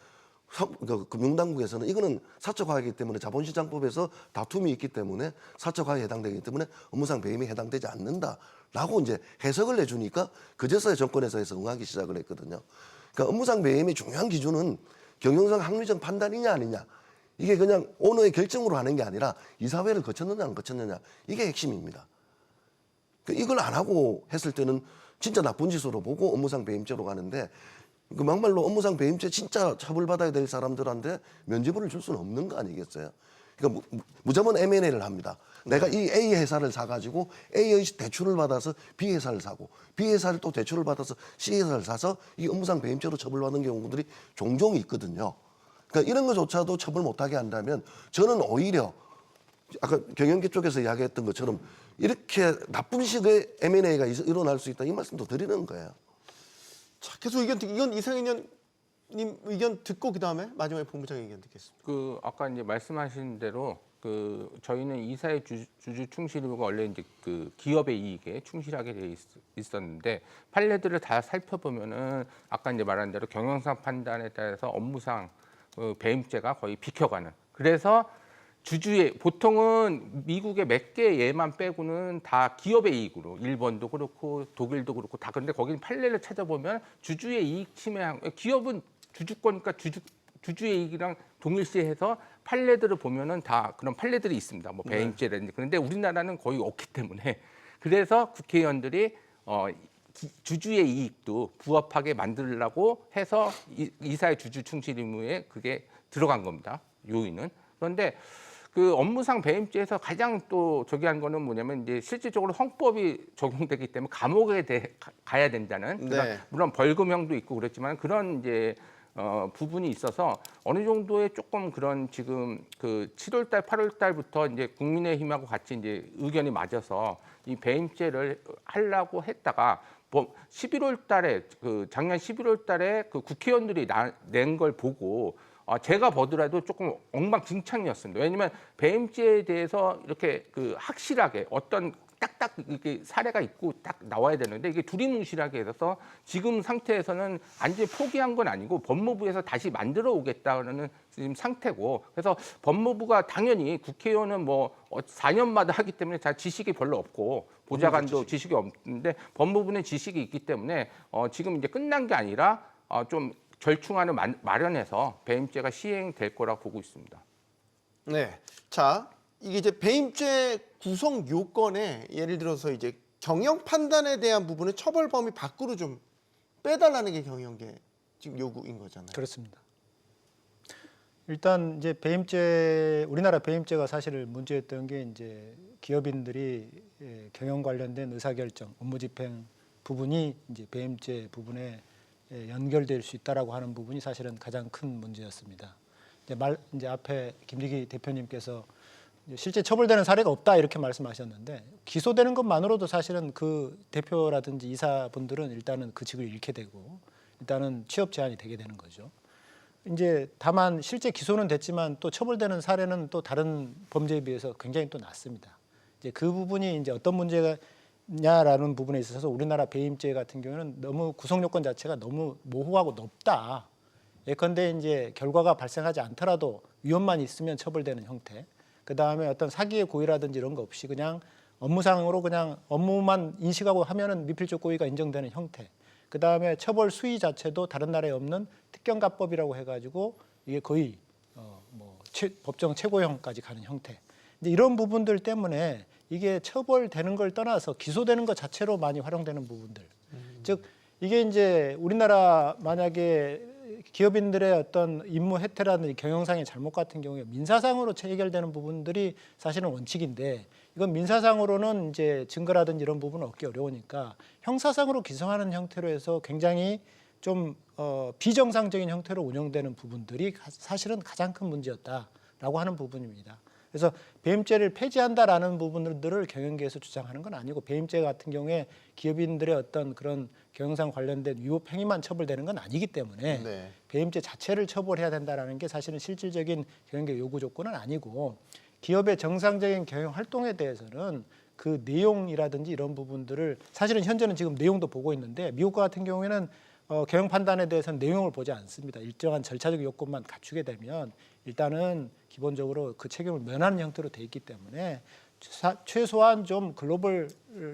금융당국에서는 이거는 사적화이기 때문에 자본시장법에서 다툼이 있기 때문에 사적화에 해당되기 때문에 업무상 배임에 해당되지 않는다라고 이제 해석을 내주니까 그제서야 정권에서 응하기 시작을 했거든요. 그러니까 업무상 배임의 중요한 기준은 경영상 합리적 판단이냐 아니냐. 이게 그냥 오너의 결정으로 하는 게 아니라 이사회를 거쳤느냐 안 거쳤느냐. 이게 핵심입니다. 이걸 안 하고 했을 때는 진짜 나쁜 짓으로 보고 업무상 배임죄로 가는데 그 막말로 업무상 배임죄 진짜 처벌받아야 될 사람들한테 면죄부를 줄 수는 없는 거 아니겠어요? 그러니까 무조건 M&A를 합니다. 내가 이 A 회사를 사가지고 A의 대출을 받아서 B 회사를 사고 B 회사를 또 대출을 받아서 C 회사를 사서 이 업무상 배임죄로 처벌받는 경우들이 종종 있거든요. 그러니까 이런 것조차도 처벌 못하게 한다면 저는 오히려 아까 경영계 쪽에서 이야기했던 것처럼 이렇게 나쁜 식의 M&A가 일어날 수 있다 이 말씀도 드리는 거예요. 자, 계속 이건 이상현 님 의견 듣고 그다음에 마지막에 본부장 의견 듣겠습니다. 그 아까 이제 말씀하신 대로 그 저희는 이사의 주주 충실이고 원래 이제 그 기업의 이익에 충실하게 돼 있었는데 판례들을 다 살펴보면은 아까 이제 말한 대로 경영상 판단에 따라서 업무상 배임죄가 거의 비켜가는. 그래서 주주의 보통은 미국의 몇 개 예만 빼고는 다 기업의 이익으로 일본도 그렇고 독일도 그렇고 다 그런데 거기는 판례를 찾아보면 주주의 이익 침해한 기업은 주주권이니까 주주의 이익이랑 동일시해서 판례들을 보면은 다 그런 판례들이 있습니다. 뭐 배임죄라든지 그런데 우리나라는 거의 없기 때문에 그래서 국회의원들이 주주의 이익도 부합하게 만들려고 해서 이사의 주주 충실 의무에 그게 들어간 겁니다. 요인은. 그런데 그 업무상 배임죄에서 가장 또 저기 한 거는 뭐냐면 이제 실질적으로 형법이 적용되기 때문에 감옥에 가야 된다는 네. 물론 벌금형도 있고 그렇지만 그런 이제 부분이 있어서 어느 정도의 조금 그런 지금 그 7월달, 8월달부터 이제 국민의힘하고 같이 이제 의견이 맞아서 이 배임죄를 하려고 했다가 11월달에 그 작년 11월달에 그 국회의원들이 낸 걸 보고 제가 보더라도 조금 엉망진창이었습니다. 왜냐하면 배임죄에 대해서 이렇게 그 확실하게 어떤 딱딱 이렇게 사례가 있고 딱 나와야 되는데 이게 두리뭉실하게 해서 지금 상태에서는 완전히 포기한 건 아니고 법무부에서 다시 만들어 오겠다는 지금 상태고 그래서 법무부가 당연히 국회의원은 뭐 4년마다 하기 때문에 잘 지식이 별로 없고 보좌관도 지식이 없는데 법무부는 지식이 있기 때문에 지금 이제 끝난 게 아니라 좀 절충안을 마련해서 배임죄가 시행될 거라고 보고 있습니다. 네. 자, 이게 이제 배임죄 구성 요건에 예를 들어서 이제 경영 판단에 대한 부분은 처벌 범위 밖으로 좀 빼달라는 게 경영계 지금 요구인 거잖아요. 그렇습니다. 일단 이제 배임죄 우리나라 배임죄가 사실 문제였던 게 이제 기업인들이 경영 관련된 의사결정, 업무집행 부분이 이제 배임죄 부분에 연결될 수 있다라고 하는 부분이 사실은 가장 큰 문제였습니다. 이제 앞에 김대기 대표님께서 실제 처벌되는 사례가 없다 이렇게 말씀하셨는데 기소되는 것만으로도 사실은 그 대표라든지 이사분들은 일단은 그 직을 잃게 되고 일단은 취업 제한이 되게 되는 거죠. 이제 다만 실제 기소는 됐지만 또 처벌되는 사례는 또 다른 범죄에 비해서 굉장히 또 낮습니다. 이제 그 부분이 이제 어떤 문제냐라는 부분에 있어서 우리나라 배임죄 같은 경우는 너무 구성 요건 자체가 너무 모호하고 높다. 예컨대 이제 결과가 발생하지 않더라도 위험만 있으면 처벌되는 형태. 그 다음에 어떤 사기의 고의라든지 이런 거 없이 그냥 업무상으로 그냥 업무만 인식하고 하면은 미필적 고의가 인정되는 형태. 그 다음에 처벌 수위 자체도 다른 나라에 없는 특경가법이라고 해가지고 이게 거의 법정 최고형까지 가는 형태. 이제 이런 부분들 때문에 이게 처벌되는 걸 떠나서 기소되는 것 자체로 많이 활용되는 부분들. 즉 이게 이제 우리나라 만약에 기업인들의 어떤 임무 혜택이라든지 경영상의 잘못 같은 경우에 민사상으로 해결되는 부분들이 사실은 원칙인데 이건 민사상으로는 이제 증거라든지 이런 부분은 얻기 어려우니까 형사상으로 기소하는 형태로 해서 굉장히 좀 비정상적인 형태로 운영되는 부분들이 사실은 가장 큰 문제였다라고 하는 부분입니다. 그래서 배임죄를 폐지한다라는 부분들을 경영계에서 주장하는 건 아니고 배임죄 같은 경우에 기업인들의 어떤 그런 경영상 관련된 위법 행위만 처벌되는 건 아니기 때문에 네. 배임죄 자체를 처벌해야 된다라는 게 사실은 실질적인 경영계 요구 조건은 아니고 기업의 정상적인 경영 활동에 대해서는 그 내용이라든지 이런 부분들을 사실은 현재는 지금 내용도 보고 있는데 미국과 같은 경우에는 경영 판단에 대해서는 내용을 보지 않습니다. 일정한 절차적 요건만 갖추게 되면 일단은 기본적으로 그 책임을 면하는 형태로 돼 있기 때문에 최소한 좀 글로벌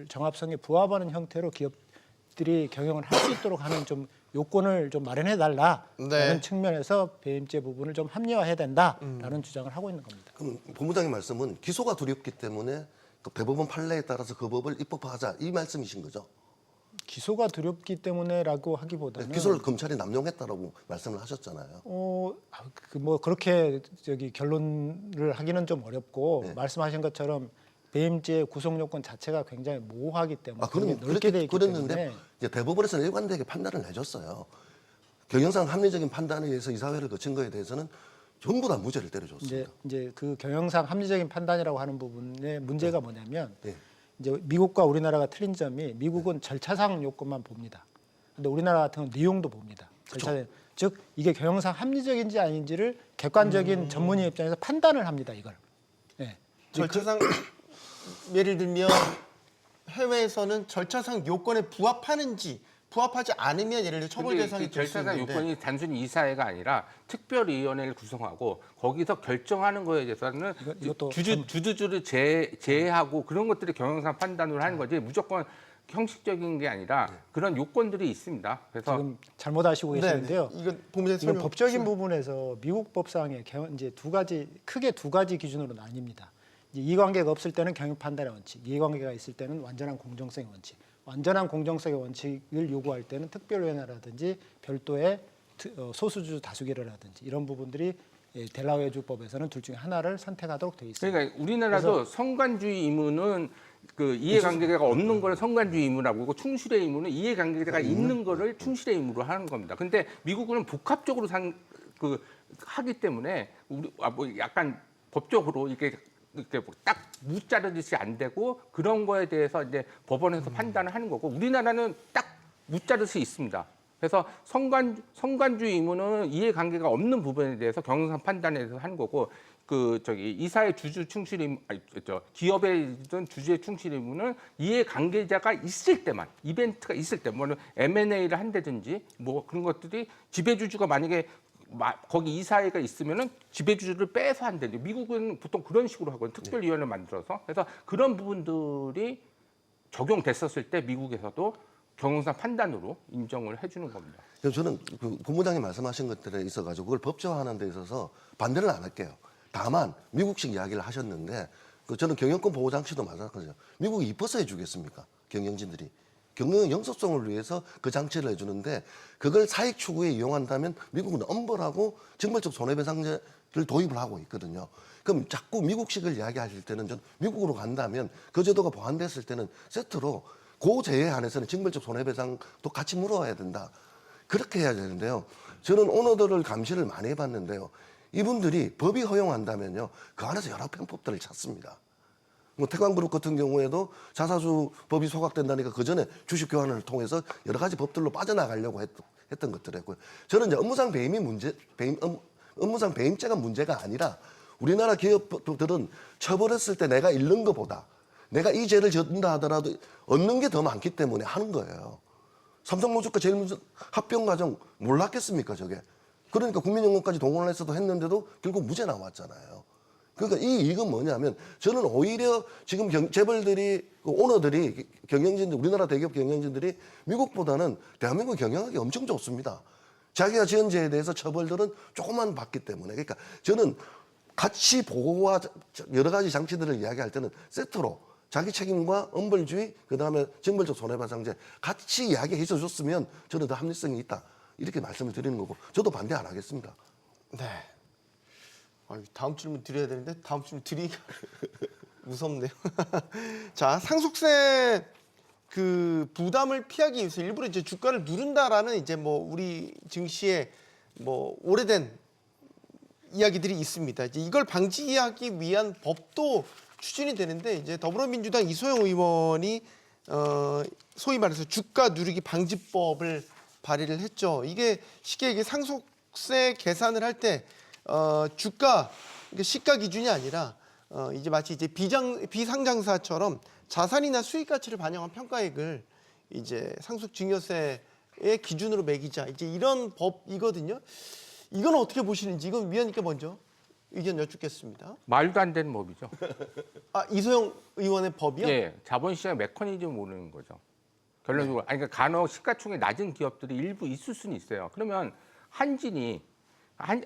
정합성에 부합하는 형태로 기업들이 경영을 할 수 있도록 하는 좀 요건을 좀 마련해 달라라는 네. 측면에서 배임죄 부분을 좀 합리화해야 된다라는 주장을 하고 있는 겁니다. 그럼 본부장님 말씀은 기소가 두렵기 때문에 그 대법원 판례에 따라서 그 법을 입법하자 이 말씀이신 거죠? 기소가 두렵기 때문에라고 하기보다는 기소를 검찰이 남용했다라고 말씀을 하셨잖아요. 그렇게 결론을 하기는 좀 어렵고 네. 말씀하신 것처럼 배임죄 구성 요건 자체가 굉장히 모호하기 때문에 그럼 넓게 돼 있기 그랬는데 때문에 이제 대법원에서는 일관되게 판단을 내줬어요. 경영상 합리적인 판단에 의해서 이사회를 거친 거에 대해서는 전부 다 무죄를 때려줬습니다. 이제 그 경영상 합리적인 판단이라고 하는 부분의 문제가 뭐냐면 네. 이제 미국과 우리나라가 틀린 점이 미국은 절차상 요건만 봅니다. 근데 우리나라 같은 경우는 내용도 봅니다. 즉 이게 경영상 합리적인지 아닌지를 객관적인 전문의 입장에서 판단을 합니다. 이걸. 네. 절차상 예를 들면 해외에서는 절차상 요건에 부합하는지 부합하지 않으면 예를 들어 처벌 대상이 될 수 절차상 있는데 요건이 단순히 이사회가 아니라 특별위원회를 구성하고 거기서 결정하는 거에 대해서는 이것도 주주를 제외하고 그런 것들이 경영상 판단을 하는 거지 무조건 형식적인 게 아니라 그런 요건들이 있습니다. 그래서 지금 잘못 아시고 계시는데요. 이건 본문에 이건 법적인 부분에서 미국 법상에 이제 크게 두 가지 기준으로 나뉩니다. 이해관계가 없을 때는 경영 판단의 원칙, 이해관계가 있을 때는 완전한 공정성의 원칙. 완전한 공정성의 원칙을 요구할 때는 특별위원회라든지 별도의 소수주 다수결이라든지 이런 부분들이 델라웨어주법에서는 둘 중에 하나를 선택하도록 돼 있습니다. 그러니까 우리나라도 성관주의 의무는 그 이해관계자가 없는 걸 성관주의 의무라고 하고 충실의 의무는 이해관계자가 있는 거를 충실의 의무로 하는 겁니다. 근데 미국은 복합적으로 하기 때문에 우리 뭐 약간 법적으로 이렇게 뭐 딱 무자르듯이 안 되고 그런 거에 대해서 이제 법원에서 판단을 하는 거고 우리나라는 딱 무자르듯이 있습니다. 그래서 성관주의 의무는 이해관계가 없는 부분에 대해서 경영상 판단해서 하는 거고 이사의 주주 충실 의무, 기업이든 주주의 충실 의무는 이해관계자가 있을 때만 이벤트가 있을 때, 뭐 M&A를 한다든지 뭐 그런 것들이 지배주주가 만약에 거기 이사회가 있으면은 지배주주를 빼서 한다든지 미국은 보통 그런 식으로 하거든요. 특별위원회를 만들어서 그래서 그런 부분들이 적용됐었을 때 미국에서도 경영상 판단으로 인정을 해주는 겁니다. 그래서 저는 그 본부장님 말씀하신 것들에 있어가지고 그걸 법제화하는 데 있어서 반대는 안 할게요. 다만 미국식 이야기를 하셨는데 저는 경영권 보호 장치도 마찬가지죠. 미국이 입어서 해주겠습니까? 경영진들이. 경영 영속성을 위해서 그 장치를 해주는데 그걸 사익 추구에 이용한다면 미국은 엄벌하고 징벌적 손해배상제를 도입을 하고 있거든요. 그럼 자꾸 미국식을 이야기하실 때는 전 미국으로 간다면 그 제도가 보완됐을 때는 세트로 그 제에 한해서는 징벌적 손해배상도 같이 물어야 된다. 그렇게 해야 되는데요. 저는 오너들을 감시를 많이 해봤는데요. 이분들이 법이 허용한다면요. 그 안에서 여러 편법들을 찾습니다. 뭐 태광그룹 같은 경우에도 자사주 법이 소각된다니까 그 전에 주식 교환을 통해서 여러 가지 법들로 빠져나가려고 했던 것들이고요. 저는 이제 업무상 배임죄가 문제가 아니라 우리나라 기업들은 처벌했을 때 내가 잃는 것보다 내가 이 죄를 졌다 하더라도 얻는 게 더 많기 때문에 하는 거예요. 삼성모주가 제일 합병 과정 몰랐겠습니까, 저게? 그러니까 국민연금까지 동원을 해서도 했는데도 결국 무죄 나왔잖아요. 그러니까 이 이익은 뭐냐면 저는 오히려 지금 재벌들이 오너들이 경영진들 우리나라 대기업 경영진들이 미국보다는 대한민국 경영하기 엄청 좋습니다. 자기가 지은 죄에 대해서 처벌들은 조금만 받기 때문에 그러니까 저는 같이 보호와 여러 가지 장치들을 이야기할 때는 세트로 자기 책임과 엄벌주의 그다음에 징벌적 손해배상제 같이 이야기해 줬으면 저는 더 합리성이 있다 이렇게 말씀을 드리는 거고 저도 반대 안 하겠습니다. 네. 다음 질문 드려야 되는데 다음 질문 드리기가 무섭네요. 자, 상속세 그 부담을 피하기 위해서 일부러 이제 주가를 누른다라는 이제 뭐 우리 증시에 뭐 오래된 이야기들이 있습니다. 이제 이걸 방지하기 위한 법도 추진이 되는데 이제 더불어민주당 이소영 의원이 소위 말해서 주가 누르기 방지법을 발의를 했죠. 이게 쉽게 이게 상속세 계산을 할 때 주가 그러니까 시가 기준이 아니라 이제 마치 이제 비상장사처럼 자산이나 수익 가치를 반영한 평가액을 이제 상속 증여세의 기준으로 매기자 이제 이런 법이거든요. 이건 어떻게 보시는지 이건 위원님께 먼저 의견 여쭙겠습니다. 말도 안 되는 법이죠. 이소영 의원의 법이요? 예, 자본시장 메커니즘 모르는 거죠. 결론적으로 그러니까 간혹 시가총액 낮은 기업들이 일부 있을 수는 있어요. 그러면 한진이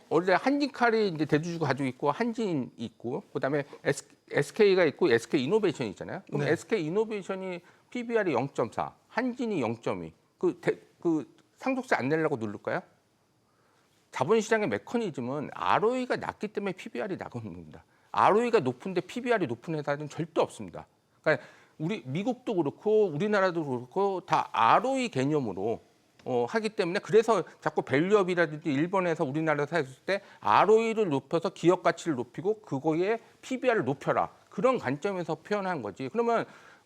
원래 한진칼이 이제 대주주가 가지고 있고 한진 있고 그다음에 SK가 있고 SK 이노베이션이 있잖아요. 그럼 네. SK 이노베이션이 PBR이 0.4, 한진이 0.2. 그 상속세 안 내려고 누를까요? 자본시장의 메커니즘은 ROE가 낮기 때문에 PBR이 낮은 겁니다. ROE가 높은데 PBR이 높은 회사는 절대 없습니다. 그러니까 우리 미국도 그렇고 우리나라도 그렇고 다 ROE 개념으로 하기 때문에 그래서 자꾸 밸류업이라든지 일본에서 우리나라에서 했을 때 ROE를 높여서 기업 가치를 높이고 그거에 PBR을 높여라. 그런 관점에서 표현한 거지. 그러면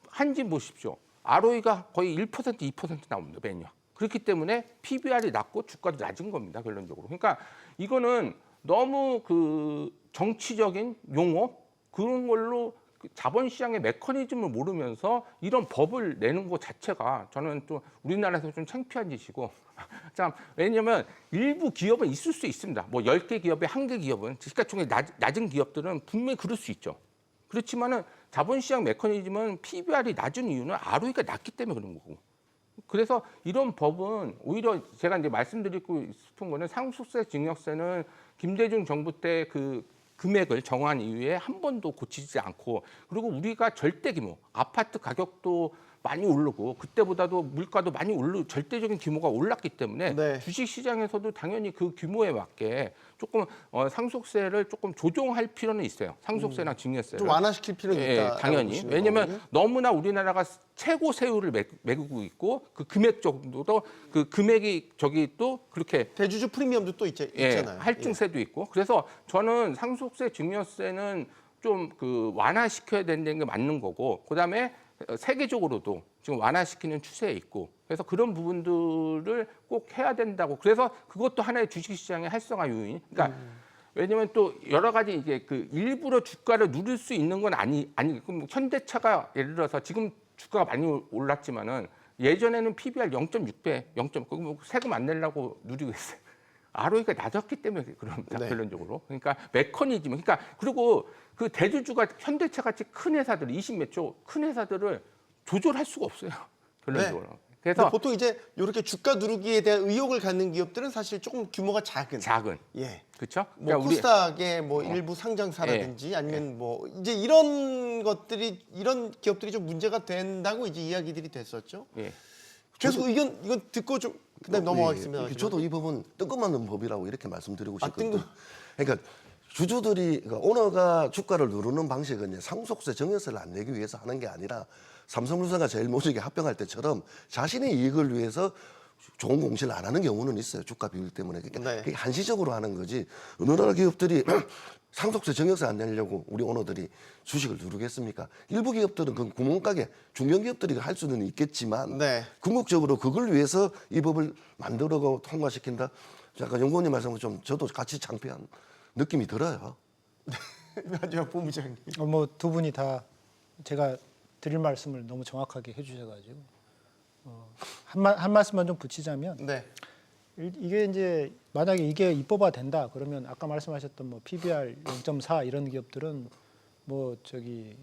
한진 보십시오. ROE가 거의 1%, 2% 나옵니다. 매년. 그렇기 때문에 PBR이 낮고 주가도 낮은 겁니다. 결론적으로. 그러니까 이거는 너무 그 정치적인 용어 그런 걸로 자본시장의 메커니즘을 모르면서 이런 법을 내는 것 자체가 저는 좀 우리나라에서 좀 창피한 짓이고 참 왜냐하면 일부 기업은 있을 수 있습니다. 뭐 10개 기업에 1개 기업은 시가총액 낮은 기업들은 분명히 그럴 수 있죠. 그렇지만은 자본시장 메커니즘은 PBR이 낮은 이유는 ROE가 낮기 때문에 그런 거고. 그래서 이런 법은 오히려 제가 이제 말씀드리고 싶은 거는 상속세, 증여세는 김대중 정부 때 그 금액을 정한 이후에 한 번도 고치지 않고 그리고 우리가 절대 규모 아파트 가격도 많이 오르고 그때보다도 물가도 많이 오르 절대적인 규모가 올랐기 때문에 네. 주식 시장에서도 당연히 그 규모에 맞게 조금 상속세를 조금 조정할 필요는 있어요. 상속세나 증여세를 좀 완화시킬 필요는 있다. 당연히. 왜냐하면 너무나 우리나라가 최고 세율을 매기고 있고 그 금액 정도도 그 금액이 저기 또 그렇게 대주주 프리미엄도 또 있잖아요. 할증세도 있고 그래서 저는 상속세, 증여세는 좀 그 완화시켜야 된다는 게 맞는 거고 그다음에 세계적으로도 지금 완화시키는 추세에 있고 그래서 그런 부분들을 꼭 해야 된다고 그래서 그것도 하나의 주식시장의 활성화 요인. 그러니까 왜냐하면 또 여러 가지 이제 그 일부러 주가를 누릴 수 있는 건 그럼 현대차가 예를 들어서 지금 주가가 많이 올랐지만은 예전에는 PBR 0.6배, 0.9 뭐 세금 안 내려고 누리고 있어요. ROE가 낮았기 때문에 그럽니다. 네. 결론적으로. 그러니까 메커니즘. 그러니까 그리고 그 대주주가 현대차 같이 큰 회사들 20몇 조 큰 회사들을 조절할 수가 없어요. 결론적으로. 근데 그래서 보통 이제 이렇게 주가 누르기에 대한 의욕을 갖는 기업들은 사실 조금 규모가 작은. 작은. 그렇죠? 뭐 코스닥의 뭐 일부 상장사라든지 아니면 뭐 이제 이런 기업들이 좀 문제가 된다고 이제 이야기들이 됐었죠. 예. 그래서 이건 듣고 좀 그다음 넘어가겠습니다. 저도 이 부분 뜬금없는 법이라고 이렇게 말씀드리고 아, 싶거든요. 그러니까 주주들이 그러니까 오너가 주가를 누르는 방식은 이제 상속세, 증여세를 안 내기 위해서 하는 게 아니라 삼성물산과 제일모직이 합병할 때처럼 자신의 이익을 위해서 좋은 공시를 안 하는 경우는 있어요. 주가 비율 때문에. 그러니까 네. 그게 한시적으로 하는 거지. 어느 나라 기업들이 상속세, 증여세 안 내려고 우리 오너들이 주식을 누르겠습니까? 일부 기업들은 그 구멍가게 중견기업들이 할 수는 있겠지만 네. 궁극적으로 그걸 위해서 이 법을 만들고 통과시킨다. 잠깐 연구원님 말씀은 좀 저도 같이 창피한 느낌이 들어요. 마지막 본부장님. 뭐 두 분이 다 제가 드릴 말씀을 너무 정확하게 해주셔가지고 한 말씀만 좀 붙이자면 네. 이게 이제 만약에 이게 입법화된다 그러면 아까 말씀하셨던 뭐 PBR 0.4 이런 기업들은 뭐 저기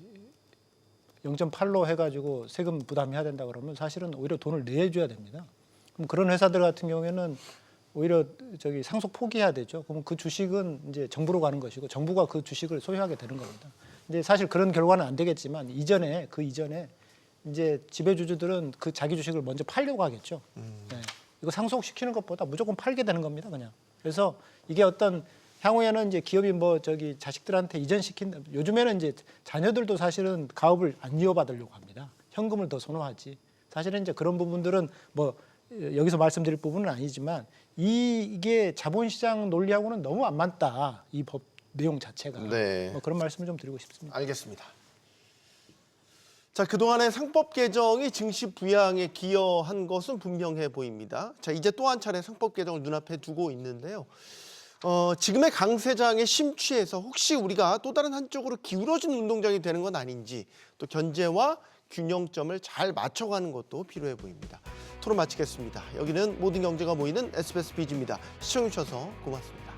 0.8로 해가지고 세금 부담해야 된다 그러면 사실은 오히려 돈을 내줘야 됩니다. 그럼 그런 회사들 같은 경우에는 오히려 저기 상속 포기해야 되죠. 그럼 그 주식은 이제 정부로 가는 것이고 정부가 그 주식을 소유하게 되는 겁니다. 근데 사실 그런 결과는 안 되겠지만 그 이전에 이제 지배주주들은 그 자기 주식을 먼저 팔려고 하겠죠. 네. 이거 상속시키는 것보다 무조건 팔게 되는 겁니다, 그냥. 그래서 이게 어떤 향후에는 이제 기업이 뭐 저기 자식들한테 이전시킨다. 요즘에는 이제 자녀들도 사실은 가업을 안 이어받으려고 합니다. 현금을 더 선호하지. 사실은 이제 그런 부분들은 뭐 여기서 말씀드릴 부분은 아니지만 이게 자본시장 논리하고는 너무 안 맞다. 이 법 내용 자체가. 네. 뭐 그런 말씀을 좀 드리고 싶습니다. 알겠습니다. 자, 그동안의 상법 개정이 증시 부양에 기여한 것은 분명해 보입니다. 자, 이제 또 한 차례 상법 개정을 눈앞에 두고 있는데요. 지금의 강세장에 심취해서 혹시 우리가 또 다른 한쪽으로 기울어진 운동장이 되는 건 아닌지 또 견제와 균형점을 잘 맞춰가는 것도 필요해 보입니다. 토론 마치겠습니다. 여기는 모든 경제가 모이는 SBS 비즈입니다. 시청해주셔서 고맙습니다.